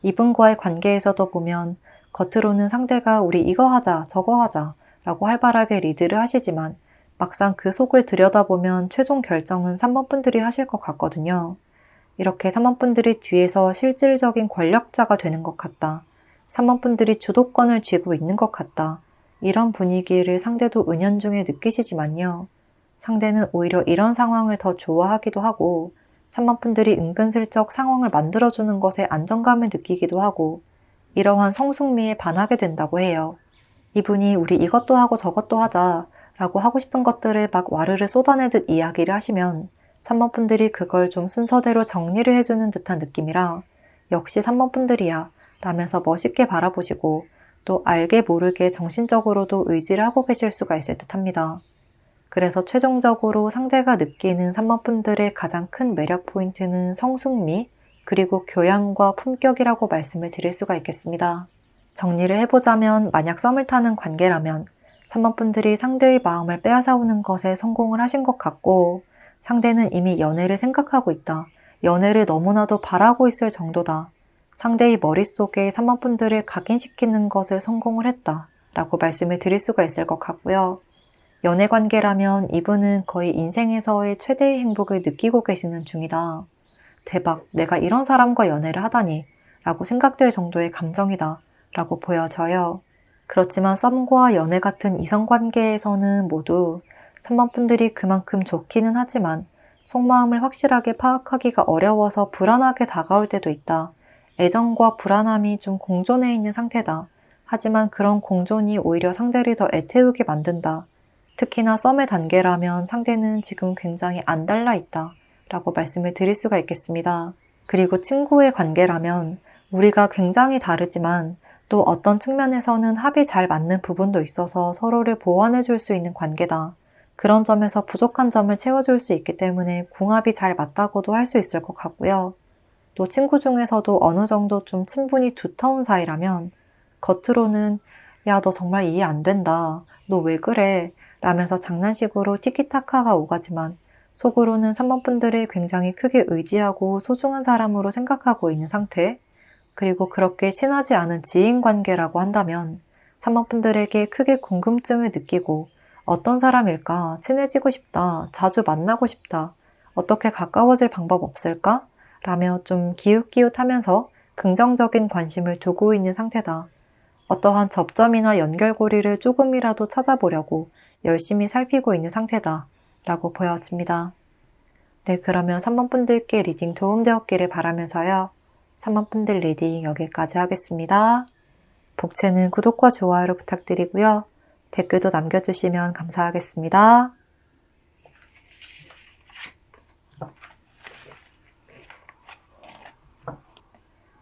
이분과의 관계에서도 보면 겉으로는 상대가 우리 이거 하자 저거 하자 라고 활발하게 리드를 하시지만 막상 그 속을 들여다보면 최종 결정은 3번 분들이 하실 것 같거든요. 이렇게 3번 분들이 뒤에서 실질적인 권력자가 되는 것 같다. 3번 분들이 주도권을 쥐고 있는 것 같다. 이런 분위기를 상대도 은연중에 느끼시지만요. 상대는 오히려 이런 상황을 더 좋아하기도 하고 3번 분들이 은근슬쩍 상황을 만들어주는 것에 안정감을 느끼기도 하고 이러한 성숙미에 반하게 된다고 해요. 이분이 우리 이것도 하고 저것도 하자 라고 하고 싶은 것들을 막 와르르 쏟아내듯 이야기를 하시면 3번 분들이 그걸 좀 순서대로 정리를 해주는 듯한 느낌이라 역시 3번 분들이야 라면서 멋있게 바라보시고 또 알게 모르게 정신적으로도 의지를 하고 계실 수가 있을 듯 합니다. 그래서 최종적으로 상대가 느끼는 3번 분들의 가장 큰 매력 포인트는 성숙미 그리고 교양과 품격이라고 말씀을 드릴 수가 있겠습니다. 정리를 해보자면 만약 썸을 타는 관계라면 3번 분들이 상대의 마음을 빼앗아오는 것에 성공을 하신 것 같고 상대는 이미 연애를 생각하고 있다. 연애를 너무나도 바라고 있을 정도다. 상대의 머릿속에 3번 분들을 각인시키는 것을 성공을 했다. 라고 말씀을 드릴 수가 있을 것 같고요. 연애 관계라면 이분은 거의 인생에서의 최대의 행복을 느끼고 계시는 중이다. 대박, 내가 이런 사람과 연애를 하다니 라고 생각될 정도의 감정이다 라고 보여져요. 그렇지만 썸과 연애 같은 이성관계에서는 모두 3번 분들이 그만큼 좋기는 하지만 속마음을 확실하게 파악하기가 어려워서 불안하게 다가올 때도 있다. 애정과 불안함이 좀 공존해 있는 상태다. 하지만 그런 공존이 오히려 상대를 더 애태우게 만든다. 특히나 썸의 단계라면 상대는 지금 굉장히 안 달라 있다 라고 말씀을 드릴 수가 있겠습니다. 그리고 친구의 관계라면 우리가 굉장히 다르지만 또 어떤 측면에서는 합이 잘 맞는 부분도 있어서 서로를 보완해 줄 수 있는 관계다. 그런 점에서 부족한 점을 채워줄 수 있기 때문에 궁합이 잘 맞다고도 할 수 있을 것 같고요. 또 친구 중에서도 어느 정도 좀 친분이 두터운 사이라면 겉으로는 야, 너 정말 이해 안 된다. 너 왜 그래? 라면서 장난식으로 티키타카가 오가지만 속으로는 3번 분들을 굉장히 크게 의지하고 소중한 사람으로 생각하고 있는 상태. 그리고 그렇게 친하지 않은 지인 관계라고 한다면 3번 분들에게 크게 궁금증을 느끼고 어떤 사람일까? 친해지고 싶다. 자주 만나고 싶다. 어떻게 가까워질 방법 없을까? 라며 좀 기웃기웃하면서 긍정적인 관심을 두고 있는 상태다. 어떠한 접점이나 연결고리를 조금이라도 찾아보려고 열심히 살피고 있는 상태다. 라고 보여집니다. 네, 그러면 3번 분들께 리딩 도움되었기를 바라면서요. 3번 분들 리딩 여기까지 하겠습니다. 복채는 구독과 좋아요를 부탁드리고요. 댓글도 남겨주시면 감사하겠습니다.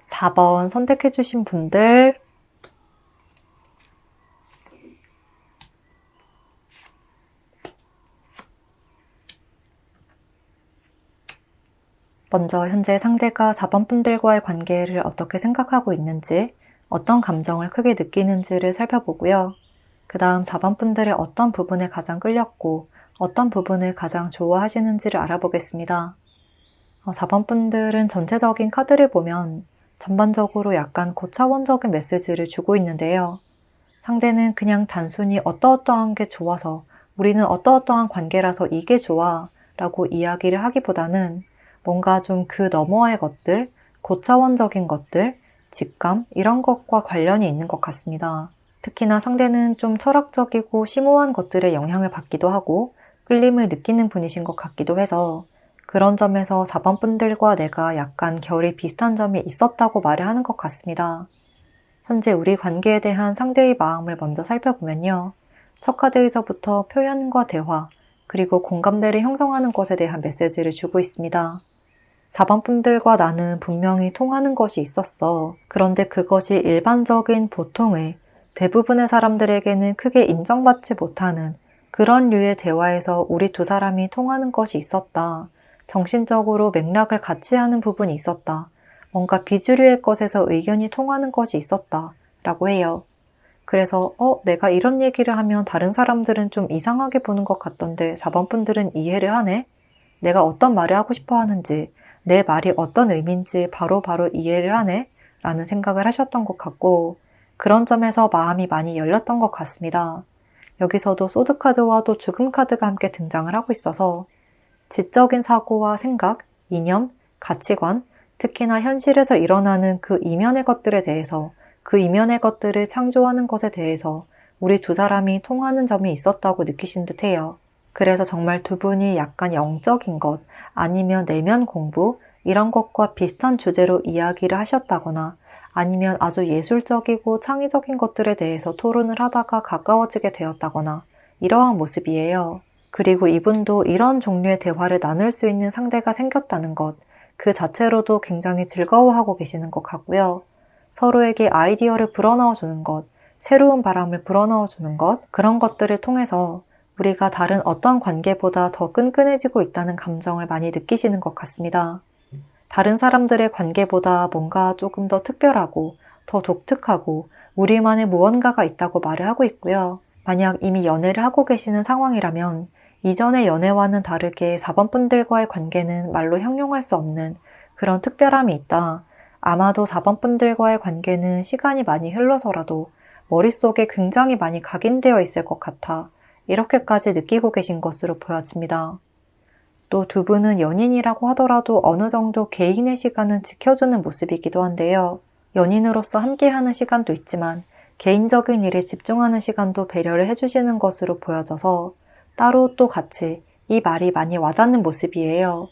4번 선택해주신 분들 먼저 현재 상대가 4번 분들과의 관계를 어떻게 생각하고 있는지, 어떤 감정을 크게 느끼는지를 살펴보고요. 그 다음 4번 분들의 어떤 부분에 가장 끌렸고 어떤 부분을 가장 좋아하시는지를 알아보겠습니다. 4번 분들은 전체적인 카드를 보면 전반적으로 약간 고차원적인 메시지를 주고 있는데요. 상대는 그냥 단순히 어떠어떠한 게 좋아서 우리는 어떠어떠한 관계라서 이게 좋아 라고 이야기를 하기보다는 뭔가 좀 그 너머의 것들, 고차원적인 것들, 직감 이런 것과 관련이 있는 것 같습니다. 특히나 상대는 좀 철학적이고 심오한 것들에 영향을 받기도 하고 끌림을 느끼는 분이신 것 같기도 해서 그런 점에서 4번 분들과 내가 약간 결이 비슷한 점이 있었다고 말을 하는 것 같습니다. 현재 우리 관계에 대한 상대의 마음을 먼저 살펴보면요. 첫 카드에서부터 표현과 대화, 그리고 공감대를 형성하는 것에 대한 메시지를 주고 있습니다. 4번 분들과 나는 분명히 통하는 것이 있었어. 그런데 그것이 일반적인 보통의 대부분의 사람들에게는 크게 인정받지 못하는 그런 류의 대화에서 우리 두 사람이 통하는 것이 있었다. 정신적으로 맥락을 같이 하는 부분이 있었다. 뭔가 비주류의 것에서 의견이 통하는 것이 있었다. 라고 해요. 그래서 내가 이런 얘기를 하면 다른 사람들은 좀 이상하게 보는 것 같던데 4번 분들은 이해를 하네? 내가 어떤 말을 하고 싶어 하는지 내 말이 어떤 의미인지 바로바로 이해를 하네? 라는 생각을 하셨던 것 같고 그런 점에서 마음이 많이 열렸던 것 같습니다. 여기서도 소드카드와 또 죽음 카드가 함께 등장을 하고 있어서 지적인 사고와 생각, 이념, 가치관, 특히나 현실에서 일어나는 그 이면의 것들에 대해서 그 이면의 것들을 창조하는 것에 대해서 우리 두 사람이 통하는 점이 있었다고 느끼신 듯해요. 그래서 정말 두 분이 약간 영적인 것, 아니면 내면 공부, 이런 것과 비슷한 주제로 이야기를 하셨다거나 아니면 아주 예술적이고 창의적인 것들에 대해서 토론을 하다가 가까워지게 되었다거나 이러한 모습이에요. 그리고 이분도 이런 종류의 대화를 나눌 수 있는 상대가 생겼다는 것, 그 자체로도 굉장히 즐거워하고 계시는 것 같고요. 서로에게 아이디어를 불어넣어 주는 것, 새로운 바람을 불어넣어 주는 것, 그런 것들을 통해서 우리가 다른 어떤 관계보다 더 끈끈해지고 있다는 감정을 많이 느끼시는 것 같습니다. 다른 사람들의 관계보다 뭔가 조금 더 특별하고 더 독특하고 우리만의 무언가가 있다고 말을 하고 있고요. 만약 이미 연애를 하고 계시는 상황이라면 이전의 연애와는 다르게 4번 분들과의 관계는 말로 형용할 수 없는 그런 특별함이 있다. 아마도 4번 분들과의 관계는 시간이 많이 흘러서라도 머릿속에 굉장히 많이 각인되어 있을 것 같아 이렇게까지 느끼고 계신 것으로 보여집니다. 또 두 분은 연인이라고 하더라도 어느 정도 개인의 시간은 지켜주는 모습이기도 한데요. 연인으로서 함께하는 시간도 있지만 개인적인 일에 집중하는 시간도 배려를 해주시는 것으로 보여져서 따로 또 같이 이 말이 많이 와닿는 모습이에요.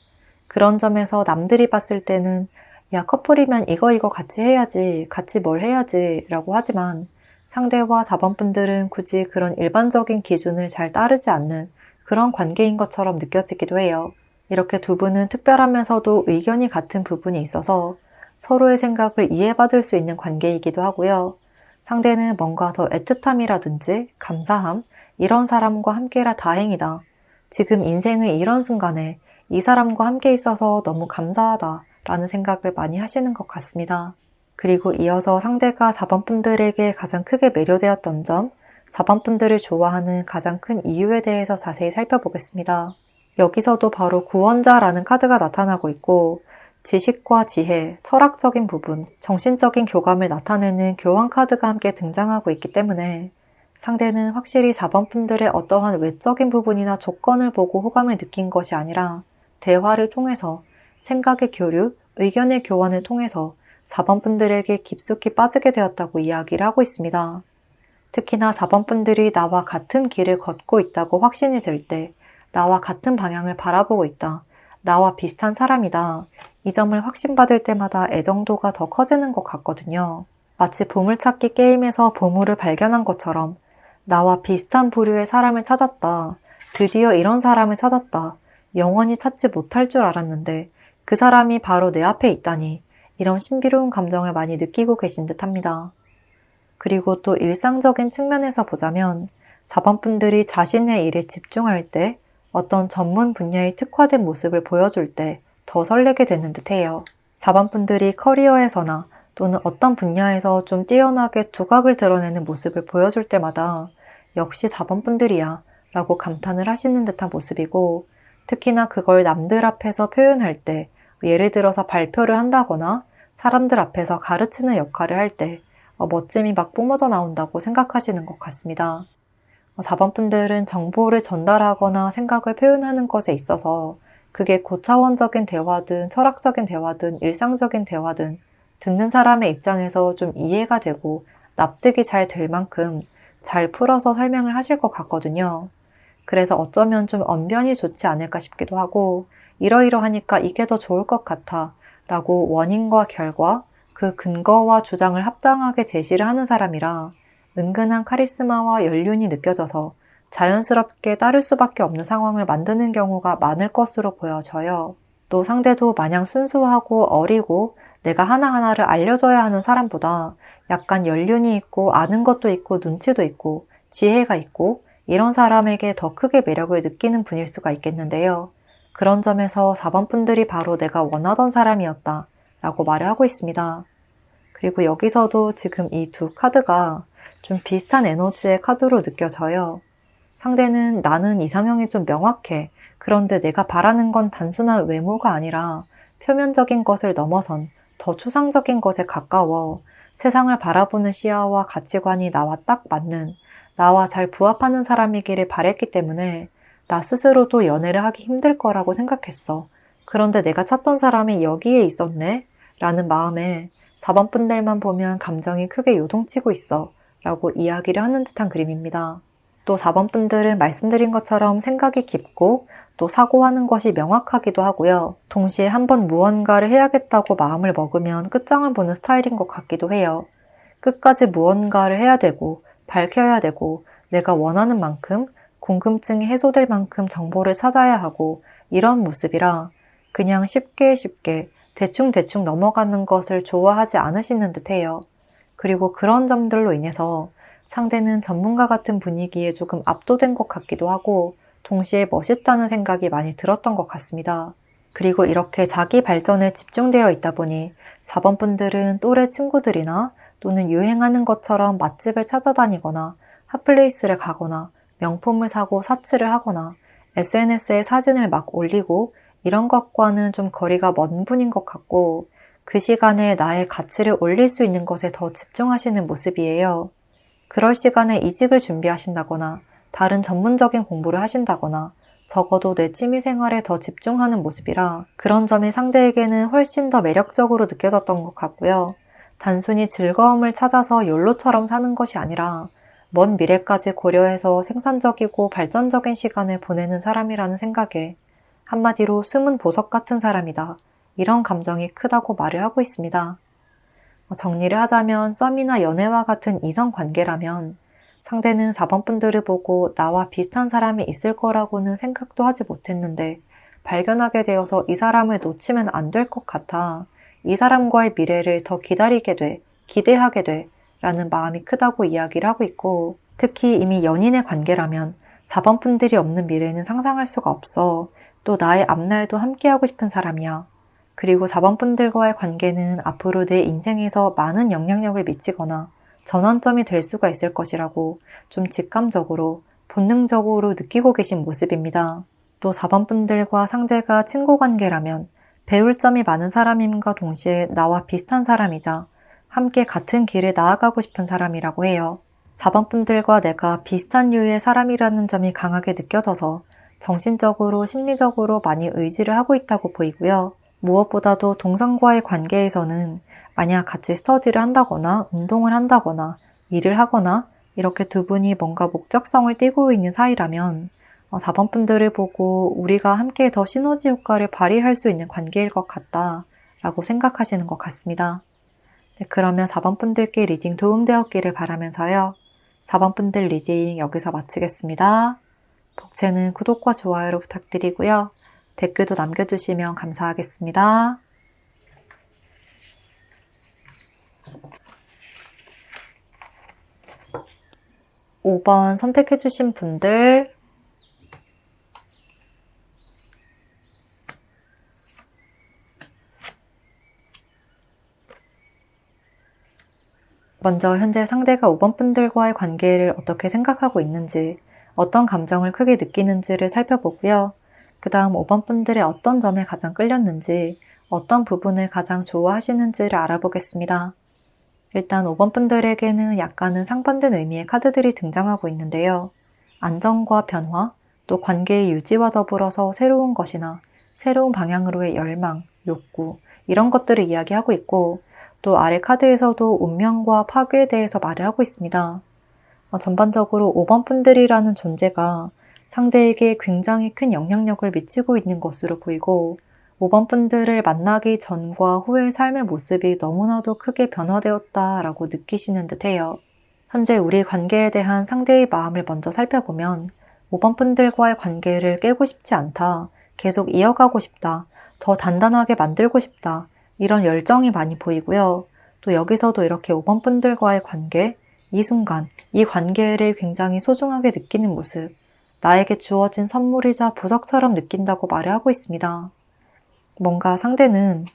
그런 점에서 남들이 봤을 때는 야, 커플이면 이거 같이 해야지, 같이 뭘 해야지 라고 하지만 상대와 4번 분들은 굳이 그런 일반적인 기준을 잘 따르지 않는 그런 관계인 것처럼 느껴지기도 해요. 이렇게 두 분은 특별하면서도 의견이 같은 부분이 있어서 서로의 생각을 이해받을 수 있는 관계이기도 하고요. 상대는 뭔가 더 애틋함이라든지 감사함, 이런 사람과 함께라 다행이다. 지금 인생의 이런 순간에 이 사람과 함께 있어서 너무 감사하다 라는 생각을 많이 하시는 것 같습니다. 그리고 이어서 상대가 4번 분들에게 가장 크게 매료되었던 점, 4번 분들을 좋아하는 가장 큰 이유에 대해서 자세히 살펴보겠습니다. 여기서도 바로 구원자라는 카드가 나타나고 있고 지식과 지혜, 철학적인 부분, 정신적인 교감을 나타내는 교환 카드가 함께 등장하고 있기 때문에 상대는 확실히 4번 분들의 어떠한 외적인 부분이나 조건을 보고 호감을 느낀 것이 아니라 대화를 통해서 생각의 교류, 의견의 교환을 통해서 4번 분들에게 깊숙이 빠지게 되었다고 이야기를 하고 있습니다. 특히나 4번 분들이 나와 같은 길을 걷고 있다고 확신이 들 때, 나와 같은 방향을 바라보고 있다, 나와 비슷한 사람이다, 이 점을 확신받을 때마다 애정도가 더 커지는 것 같거든요. 마치 보물찾기 게임에서 보물을 발견한 것처럼 나와 비슷한 부류의 사람을 찾았다, 드디어 이런 사람을 찾았다, 영원히 찾지 못할 줄 알았는데 그 사람이 바로 내 앞에 있다니, 이런 신비로운 감정을 많이 느끼고 계신 듯 합니다. 그리고 또 일상적인 측면에서 보자면 4번 분들이 자신의 일에 집중할 때 어떤 전문 분야에 특화된 모습을 보여줄 때 더 설레게 되는 듯해요. 4번 분들이 커리어에서나 또는 어떤 분야에서 좀 뛰어나게 두각을 드러내는 모습을 보여줄 때마다 역시 4번 분들이야 라고 감탄을 하시는 듯한 모습이고, 특히나 그걸 남들 앞에서 표현할 때, 예를 들어서 발표를 한다거나 사람들 앞에서 가르치는 역할을 할 때 멋짐이 막 뿜어져 나온다고 생각하시는 것 같습니다. 4번 분들은 정보를 전달하거나 생각을 표현하는 것에 있어서 그게 고차원적인 대화든 철학적인 대화든 일상적인 대화든 듣는 사람의 입장에서 좀 이해가 되고 납득이 잘 될 만큼 잘 풀어서 설명을 하실 것 같거든요. 그래서 어쩌면 좀 언변이 좋지 않을까 싶기도 하고 이러이러하니까 이게 더 좋을 것 같아 라고 원인과 결과, 그 근거와 주장을 합당하게 제시를 하는 사람이라 은근한 카리스마와 연륜이 느껴져서 자연스럽게 따를 수밖에 없는 상황을 만드는 경우가 많을 것으로 보여져요. 또 상대도 마냥 순수하고 어리고 내가 하나하나를 알려줘야 하는 사람보다 약간 연륜이 있고 아는 것도 있고 눈치도 있고 지혜가 있고 이런 사람에게 더 크게 매력을 느끼는 분일 수가 있겠는데요. 그런 점에서 4번 분들이 바로 내가 원하던 사람이었다 라고 말을 하고 있습니다. 그리고 여기서도 지금 이 두 카드가 좀 비슷한 에너지의 카드로 느껴져요. 상대는 나는 이상형이 좀 명확해. 그런데 내가 바라는 건 단순한 외모가 아니라 표면적인 것을 넘어선 더 추상적인 것에 가까워 세상을 바라보는 시야와 가치관이 나와 딱 맞는, 나와 잘 부합하는 사람이기를 바랬기 때문에 나 스스로도 연애를 하기 힘들 거라고 생각했어. 그런데 내가 찾던 사람이 여기에 있었네? 라는 마음에 4번 분들만 보면 감정이 크게 요동치고 있어 라고 이야기를 하는 듯한 그림입니다. 또 4번 분들은 말씀드린 것처럼 생각이 깊고 또 사고하는 것이 명확하기도 하고요. 동시에 한번 무언가를 해야겠다고 마음을 먹으면 끝장을 보는 스타일인 것 같기도 해요. 끝까지 무언가를 해야 되고 밝혀야 되고 내가 원하는 만큼 궁금증이 해소될 만큼 정보를 찾아야 하고 이런 모습이라 그냥 쉽게 대충 넘어가는 것을 좋아하지 않으시는 듯해요. 그리고 그런 점들로 인해서 상대는 전문가 같은 분위기에 조금 압도된 것 같기도 하고 동시에 멋있다는 생각이 많이 들었던 것 같습니다. 그리고 이렇게 자기 발전에 집중되어 있다 보니 4번 분들은 또래 친구들이나 또는 유행하는 것처럼 맛집을 찾아다니거나 핫플레이스를 가거나 명품을 사고 사치를 하거나 SNS에 사진을 막 올리고 이런 것과는 좀 거리가 먼 분인 것 같고 그 시간에 나의 가치를 올릴 수 있는 것에 더 집중하시는 모습이에요. 그럴 시간에 이직을 준비하신다거나 다른 전문적인 공부를 하신다거나 적어도 내 취미생활에 더 집중하는 모습이라 그런 점이 상대에게는 훨씬 더 매력적으로 느껴졌던 것 같고요. 단순히 즐거움을 찾아서 욜로처럼 사는 것이 아니라 먼 미래까지 고려해서 생산적이고 발전적인 시간을 보내는 사람이라는 생각에 한마디로 숨은 보석 같은 사람이다. 이런 감정이 크다고 말을 하고 있습니다. 정리를 하자면 썸이나 연애와 같은 이성 관계라면 상대는 4번 분들을 보고 나와 비슷한 사람이 있을 거라고는 생각도 하지 못했는데 발견하게 되어서 이 사람을 놓치면 안 될 것 같아 이 사람과의 미래를 더 기다리게 돼, 기대하게 돼 라는 마음이 크다고 이야기를 하고 있고 특히 이미 연인의 관계라면 4번 분들이 없는 미래는 상상할 수가 없어. 또 나의 앞날도 함께하고 싶은 사람이야. 그리고 4번 분들과의 관계는 앞으로 내 인생에서 많은 영향력을 미치거나 전환점이 될 수가 있을 것이라고 좀 직감적으로, 본능적으로 느끼고 계신 모습입니다. 또 4번 분들과 상대가 친구 관계라면 배울 점이 많은 사람임과 동시에 나와 비슷한 사람이자 함께 같은 길을 나아가고 싶은 사람이라고 해요. 4번 분들과 내가 비슷한 류의 사람이라는 점이 강하게 느껴져서 정신적으로, 심리적으로 많이 의지를 하고 있다고 보이고요. 무엇보다도 동성과의 관계에서는 만약 같이 스터디를 한다거나 운동을 한다거나 일을 하거나 이렇게 두 분이 뭔가 목적성을 띠고 있는 사이라면 4번 분들을 보고 우리가 함께 더 시너지 효과를 발휘할 수 있는 관계일 것 같다라고 생각하시는 것 같습니다. 네, 그러면 4번 분들께 리딩 도움되었기를 바라면서요. 4번 분들 리딩 여기서 마치겠습니다. 복채는 구독과 좋아요로 부탁드리고요. 댓글도 남겨주시면 감사하겠습니다. 5번 선택해주신 분들 먼저 현재 상대가 5번 분들과의 관계를 어떻게 생각하고 있는지, 어떤 감정을 크게 느끼는지를 살펴보고요. 그 다음 5번 분들의 어떤 점에 가장 끌렸는지, 어떤 부분을 가장 좋아하시는지를 알아보겠습니다. 일단 5번 분들에게는 약간은 상반된 의미의 카드들이 등장하고 있는데요. 안정과 변화, 또 관계의 유지와 더불어서 새로운 것이나 새로운 방향으로의 열망, 욕구, 이런 것들을 이야기하고 있고 또 아래 카드에서도 운명과 파괴에 대해서 말을 하고 있습니다. 전반적으로 5번 분들이라는 존재가 상대에게 굉장히 큰 영향력을 미치고 있는 것으로 보이고 5번 분들을 만나기 전과 후의 삶의 모습이 너무나도 크게 변화되었다라고 느끼시는 듯해요. 현재 우리 관계에 대한 상대의 마음을 먼저 살펴보면 5번 분들과의 관계를 깨고 싶지 않다, 계속 이어가고 싶다, 더 단단하게 만들고 싶다, 이런 열정이 많이 보이고요. 또 여기서도 이렇게 5번 분들과의 관계, 이 순간, 이 관계를 굉장히 소중하게 느끼는 모습, 나에게 주어진 선물이자 보석처럼 느낀다고 말을 하고 있습니다. 뭔가 상대는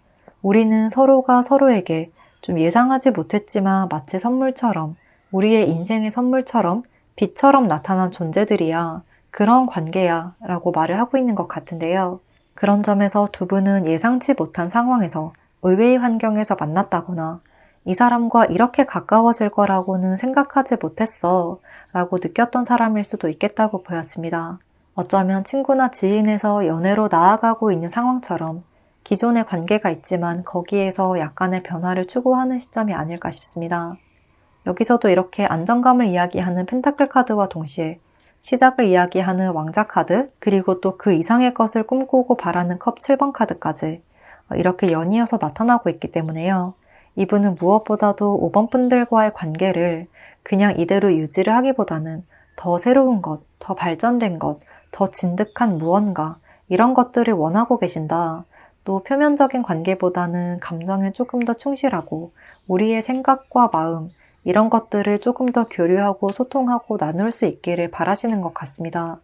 우리는 서로가 서로에게 좀 예상하지 못했지만 마치 선물처럼, 우리의 인생의 선물처럼 빛처럼 나타난 존재들이야, 그런 관계야 라고 말을 하고 있는 것 같은데요. 그런 점에서 두 분은 예상치 못한 상황에서 의외의 환경에서 만났다거나 이 사람과 이렇게 가까워질 거라고는 생각하지 못했어 라고 느꼈던 사람일 수도 있겠다고 보였습니다. 어쩌면 친구나 지인에서 연애로 나아가고 있는 상황처럼 기존의 관계가 있지만 거기에서 약간의 변화를 추구하는 시점이 아닐까 싶습니다. 여기서도 이렇게 안정감을 이야기하는 펜타클 카드와 동시에 시작을 이야기하는 왕자 카드, 그리고 또 그 이상의 것을 꿈꾸고 바라는 컵 7번 카드까지 이렇게 연이어서 나타나고 있기 때문에요. 이분은 무엇보다도 5번 분들과의 관계를 그냥 이대로 유지를 하기보다는 더 새로운 것, 더 발전된 것, 더 진득한 무언가 이런 것들을 원하고 계신다. 또 표면적인 관계보다는 감정에 조금 더 충실하고 우리의 생각과 마음 이런 것들을 조금 더 교류하고 소통하고 나눌 수 있기를 바라시는 것 같습니다.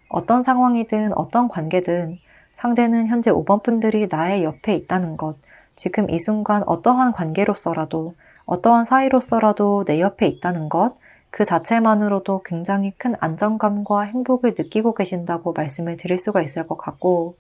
어떤 상황이든 어떤 관계든 상대는 현재 5번 분들이 나의 옆에 있다는 것, 지금 이 순간 어떠한 관계로서라도 어떠한 사이로서라도 내 옆에 있다는 것, 그 자체만으로도 굉장히 큰 안정감과 행복을 느끼고 계신다고 말씀을 드릴 수가 있을 것 같고,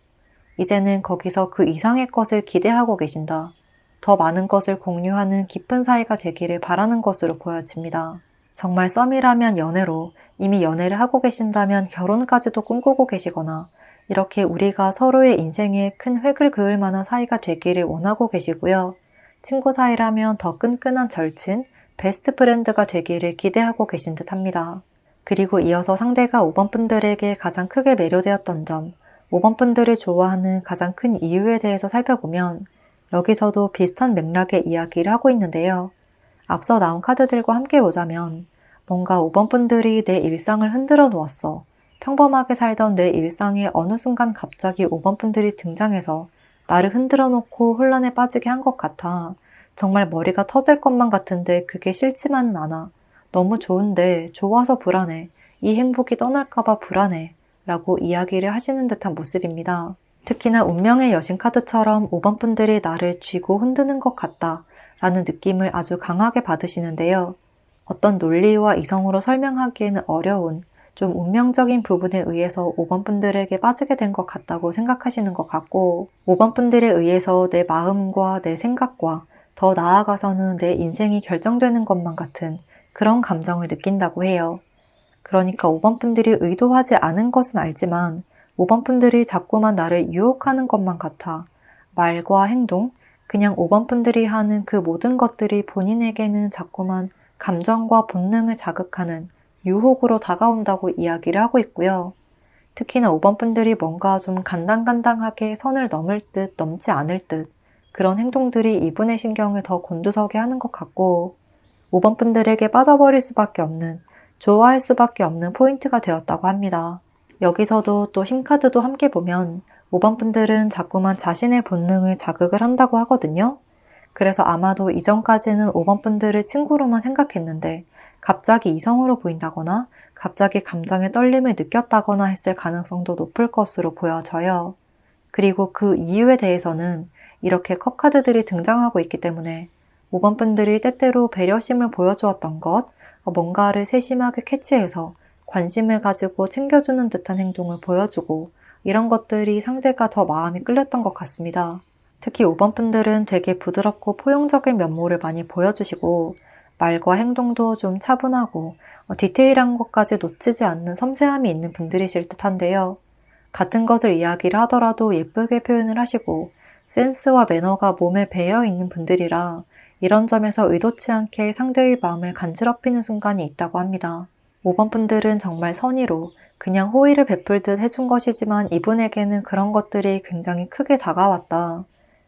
이제는 거기서 그 이상의 것을 기대하고 계신다. 더 많은 것을 공유하는 깊은 사이가 되기를 바라는 것으로 보여집니다. 정말 썸이라면 연애로, 이미 연애를 하고 계신다면 결혼까지도 꿈꾸고 계시거나 이렇게 우리가 서로의 인생에 큰 획을 그을 만한 사이가 되기를 원하고 계시고요. 친구 사이라면 더 끈끈한 절친, 베스트 프렌드가 되기를 기대하고 계신 듯 합니다. 그리고 이어서 상대가 5번 분들에게 가장 크게 매료되었던 점, 5번 분들을 좋아하는 가장 큰 이유에 대해서 살펴보면 여기서도 비슷한 맥락의 이야기를 하고 있는데요. 앞서 나온 카드들과 함께 보자면 뭔가 5번 분들이 내 일상을 흔들어 놓았어. 평범하게 살던 내 일상에 어느 순간 갑자기 5번 분들이 등장해서 나를 흔들어 놓고 혼란에 빠지게 한 것 같아. 정말 머리가 터질 것만 같은데 그게 싫지만은 않아. 너무 좋은데 좋아서 불안해. 이 행복이 떠날까봐 불안해. 라고 이야기를 하시는 듯한 모습입니다. 특히나 운명의 여신 카드처럼 5번 분들이 나를 쥐고 흔드는 것 같다 라는 느낌을 아주 강하게 받으시는데요. 어떤 논리와 이성으로 설명하기에는 어려운 좀 운명적인 부분에 의해서 5번 분들에게 빠지게 된 것 같다고 생각하시는 것 같고, 5번 분들에 의해서 내 마음과 내 생각과 더 나아가서는 내 인생이 결정되는 것만 같은 그런 감정을 느낀다고 해요. 그러니까 5번 분들이 의도하지 않은 것은 알지만 5번 분들이 자꾸만 나를 유혹하는 것만 같아. 말과 행동, 그냥 5번 분들이 하는 그 모든 것들이 본인에게는 자꾸만 감정과 본능을 자극하는 유혹으로 다가온다고 이야기를 하고 있고요. 특히나 5번 분들이 뭔가 좀 간당간당하게 선을 넘을 듯 넘지 않을 듯 그런 행동들이 이분의 신경을 더 곤두서게 하는 것 같고, 5번 분들에게 빠져버릴 수밖에 없는, 좋아할 수밖에 없는 포인트가 되었다고 합니다. 여기서도 또 힘카드도 함께 보면 5번 분들은 자꾸만 자신의 본능을 자극을 한다고 하거든요. 그래서 아마도 이전까지는 5번 분들을 친구로만 생각했는데 갑자기 이성으로 보인다거나 갑자기 감정의 떨림을 느꼈다거나 했을 가능성도 높을 것으로 보여져요. 그리고 그 이유에 대해서는 이렇게 컵카드들이 등장하고 있기 때문에 5번 분들이 때때로 배려심을 보여주었던 것, 뭔가를 세심하게 캐치해서 관심을 가지고 챙겨주는 듯한 행동을 보여주고 이런 것들이 상대가 더 마음이 끌렸던 것 같습니다. 특히 5번 분들은 되게 부드럽고 포용적인 면모를 많이 보여주시고 말과 행동도 좀 차분하고 디테일한 것까지 놓치지 않는 섬세함이 있는 분들이실 듯한데요. 같은 것을 이야기를 하더라도 예쁘게 표현을 하시고 센스와 매너가 몸에 배어 있는 분들이라 이런 점에서 의도치 않게 상대의 마음을 간지럽히는 순간이 있다고 합니다. 5번 분들은 정말 선의로 그냥 호의를 베풀듯 해준 것이지만 이분에게는 그런 것들이 굉장히 크게 다가왔다.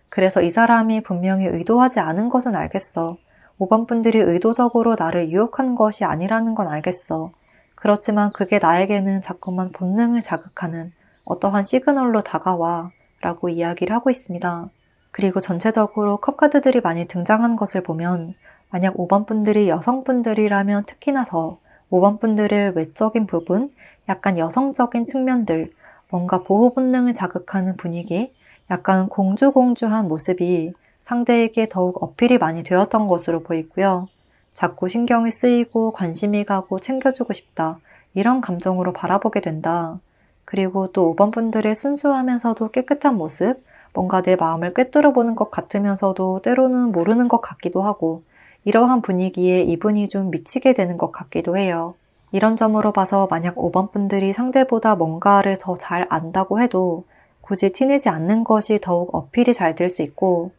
그래서 이 사람이 분명히 의도하지 않은 것은 알겠어. 5번 분들이 의도적으로 나를 유혹한 것이 아니라는 건 알겠어. 그렇지만 그게 나에게는 자꾸만 본능을 자극하는 어떠한 시그널로 다가와 라고 이야기를 하고 있습니다. 그리고 전체적으로 컵카드들이 많이 등장한 것을 보면 만약 5번 분들이 여성분들이라면 특히나 더 5번 분들의 외적인 부분, 약간 여성적인 측면들, 뭔가 보호 본능을 자극하는 분위기, 약간 공주공주한 모습이 상대에게 더욱 어필이 많이 되었던 것으로 보이고요. 자꾸 신경이 쓰이고 관심이 가고 챙겨주고 싶다. 이런 감정으로 바라보게 된다. 그리고 또 5번 분들의 순수하면서도 깨끗한 모습, 뭔가 내 마음을 꿰뚫어 보는 것 같으면서도 때로는 모르는 것 같기도 하고 이러한 분위기에 이분이 좀 미치게 되는 것 같기도 해요. 이런 점으로 봐서 만약 5번 분들이 상대보다 뭔가를 더 잘 안다고 해도 굳이 티내지 않는 것이 더욱 어필이 잘 될 수 있고,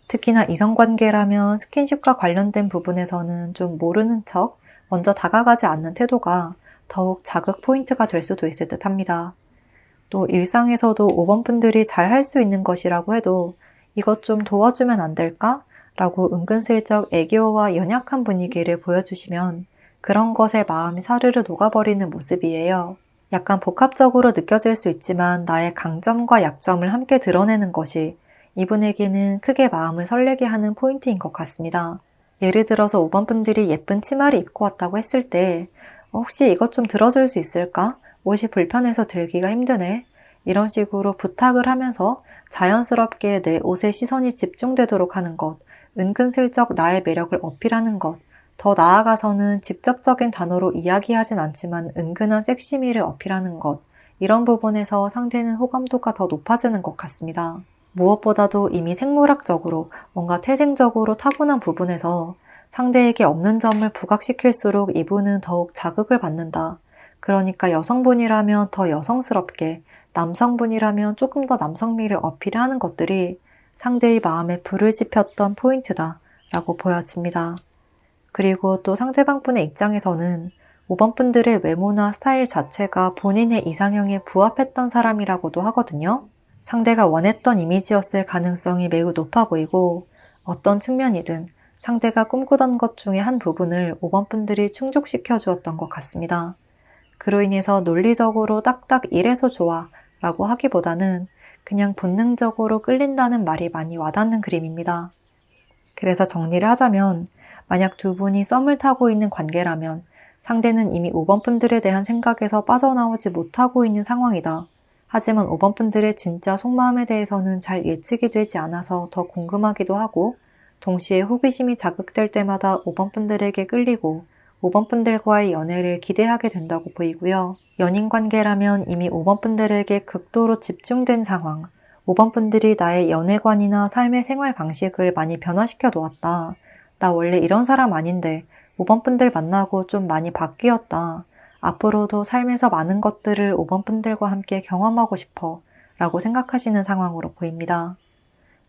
특히나 이성관계라면 스킨십과 관련된 부분에서는 좀 모르는 척, 먼저 다가가지 않는 태도가 더욱 자극 포인트가 될 수도 있을 듯 합니다. 또 일상에서도 5번 분들이 잘 할 수 있는 것이라고 해도 이것 좀 도와주면 안 될까? 라고 은근슬쩍 애교와 연약한 분위기를 보여주시면 그런 것에 마음이 사르르 녹아버리는 모습이에요. 약간 복합적으로 느껴질 수 있지만 나의 강점과 약점을 함께 드러내는 것이 이분에게는 크게 마음을 설레게 하는 포인트인 것 같습니다. 예를 들어서 5번 분들이 예쁜 치마를 입고 왔다고 했을 때 혹시 이것 좀 들어줄 수 있을까? 옷이 불편해서 들기가 힘드네. 이런 식으로 부탁을 하면서 자연스럽게 내 옷에 시선이 집중되도록 하는 것, 은근슬쩍 나의 매력을 어필하는 것, 더 나아가서는 직접적인 단어로 이야기하진 않지만 은근한 섹시미를 어필하는 것, 이런 부분에서 상대는 호감도가 더 높아지는 것 같습니다. 무엇보다도 이미 생물학적으로 뭔가 태생적으로 타고난 부분에서 상대에게 없는 점을 부각시킬수록 이분은 더욱 자극을 받는다. 그러니까 여성분이라면 더 여성스럽게, 남성분이라면 조금 더 남성미를 어필하는 것들이 상대의 마음에 불을 지폈던 포인트다 라고 보여집니다. 그리고 또 상대방분의 입장에서는 5번 분들의 외모나 스타일 자체가 본인의 이상형에 부합했던 사람이라고도 하거든요. 상대가 원했던 이미지였을 가능성이 매우 높아 보이고 어떤 측면이든 상대가 꿈꾸던 것 중에 한 부분을 5번 분들이 충족시켜 주었던 것 같습니다. 그로 인해서 논리적으로 딱딱 이래서 좋아 라고 하기보다는 그냥 본능적으로 끌린다는 말이 많이 와닿는 그림입니다. 그래서 정리를 하자면 만약 두 분이 썸을 타고 있는 관계라면 상대는 이미 5번 분들에 대한 생각에서 빠져나오지 못하고 있는 상황이다. 하지만 5번 분들의 진짜 속마음에 대해서는 잘 예측이 되지 않아서 더 궁금하기도 하고 동시에 호기심이 자극될 때마다 5번 분들에게 끌리고 5번 분들과의 연애를 기대하게 된다고 보이고요. 연인 관계라면 이미 5번 분들에게 극도로 집중된 상황, 5번 분들이 나의 연애관이나 삶의 생활 방식을 많이 변화시켜 놓았다. 나 원래 이런 사람 아닌데 5번 분들 만나고 좀 많이 바뀌었다. 앞으로도 삶에서 많은 것들을 5번 분들과 함께 경험하고 싶어 라고 생각하시는 상황으로 보입니다.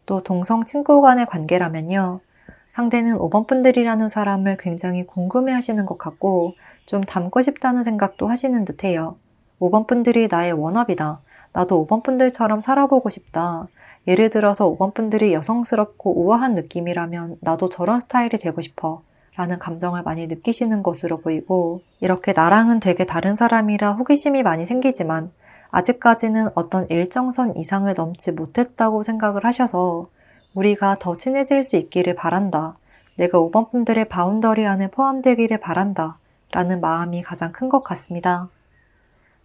또 동성 친구 간의 관계라면요. 상대는 5번 분들이라는 사람을 굉장히 궁금해 하시는 것 같고 좀 닮고 싶다는 생각도 하시는 듯해요. 5번 분들이 나의 원업이다. 나도 5번 분들처럼 살아보고 싶다. 예를 들어서 5번 분들이 여성스럽고 우아한 느낌이라면 나도 저런 스타일이 되고 싶어. 라는 감정을 많이 느끼시는 것으로 보이고 이렇게 나랑은 되게 다른 사람이라 호기심이 많이 생기지만 아직까지는 어떤 일정선 이상을 넘지 못했다고 생각을 하셔서 우리가 더 친해질 수 있기를 바란다. 내가 5번 분들의 바운더리 안에 포함되기를 바란다. 라는 마음이 가장 큰 것 같습니다.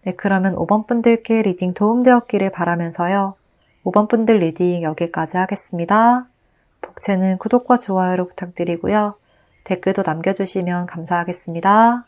네, 그러면 5번 분들께 리딩 도움되었기를 바라면서요. 5번 분들 리딩 여기까지 하겠습니다. 복채는 구독과 좋아요로 부탁드리고요. 댓글도 남겨주시면 감사하겠습니다.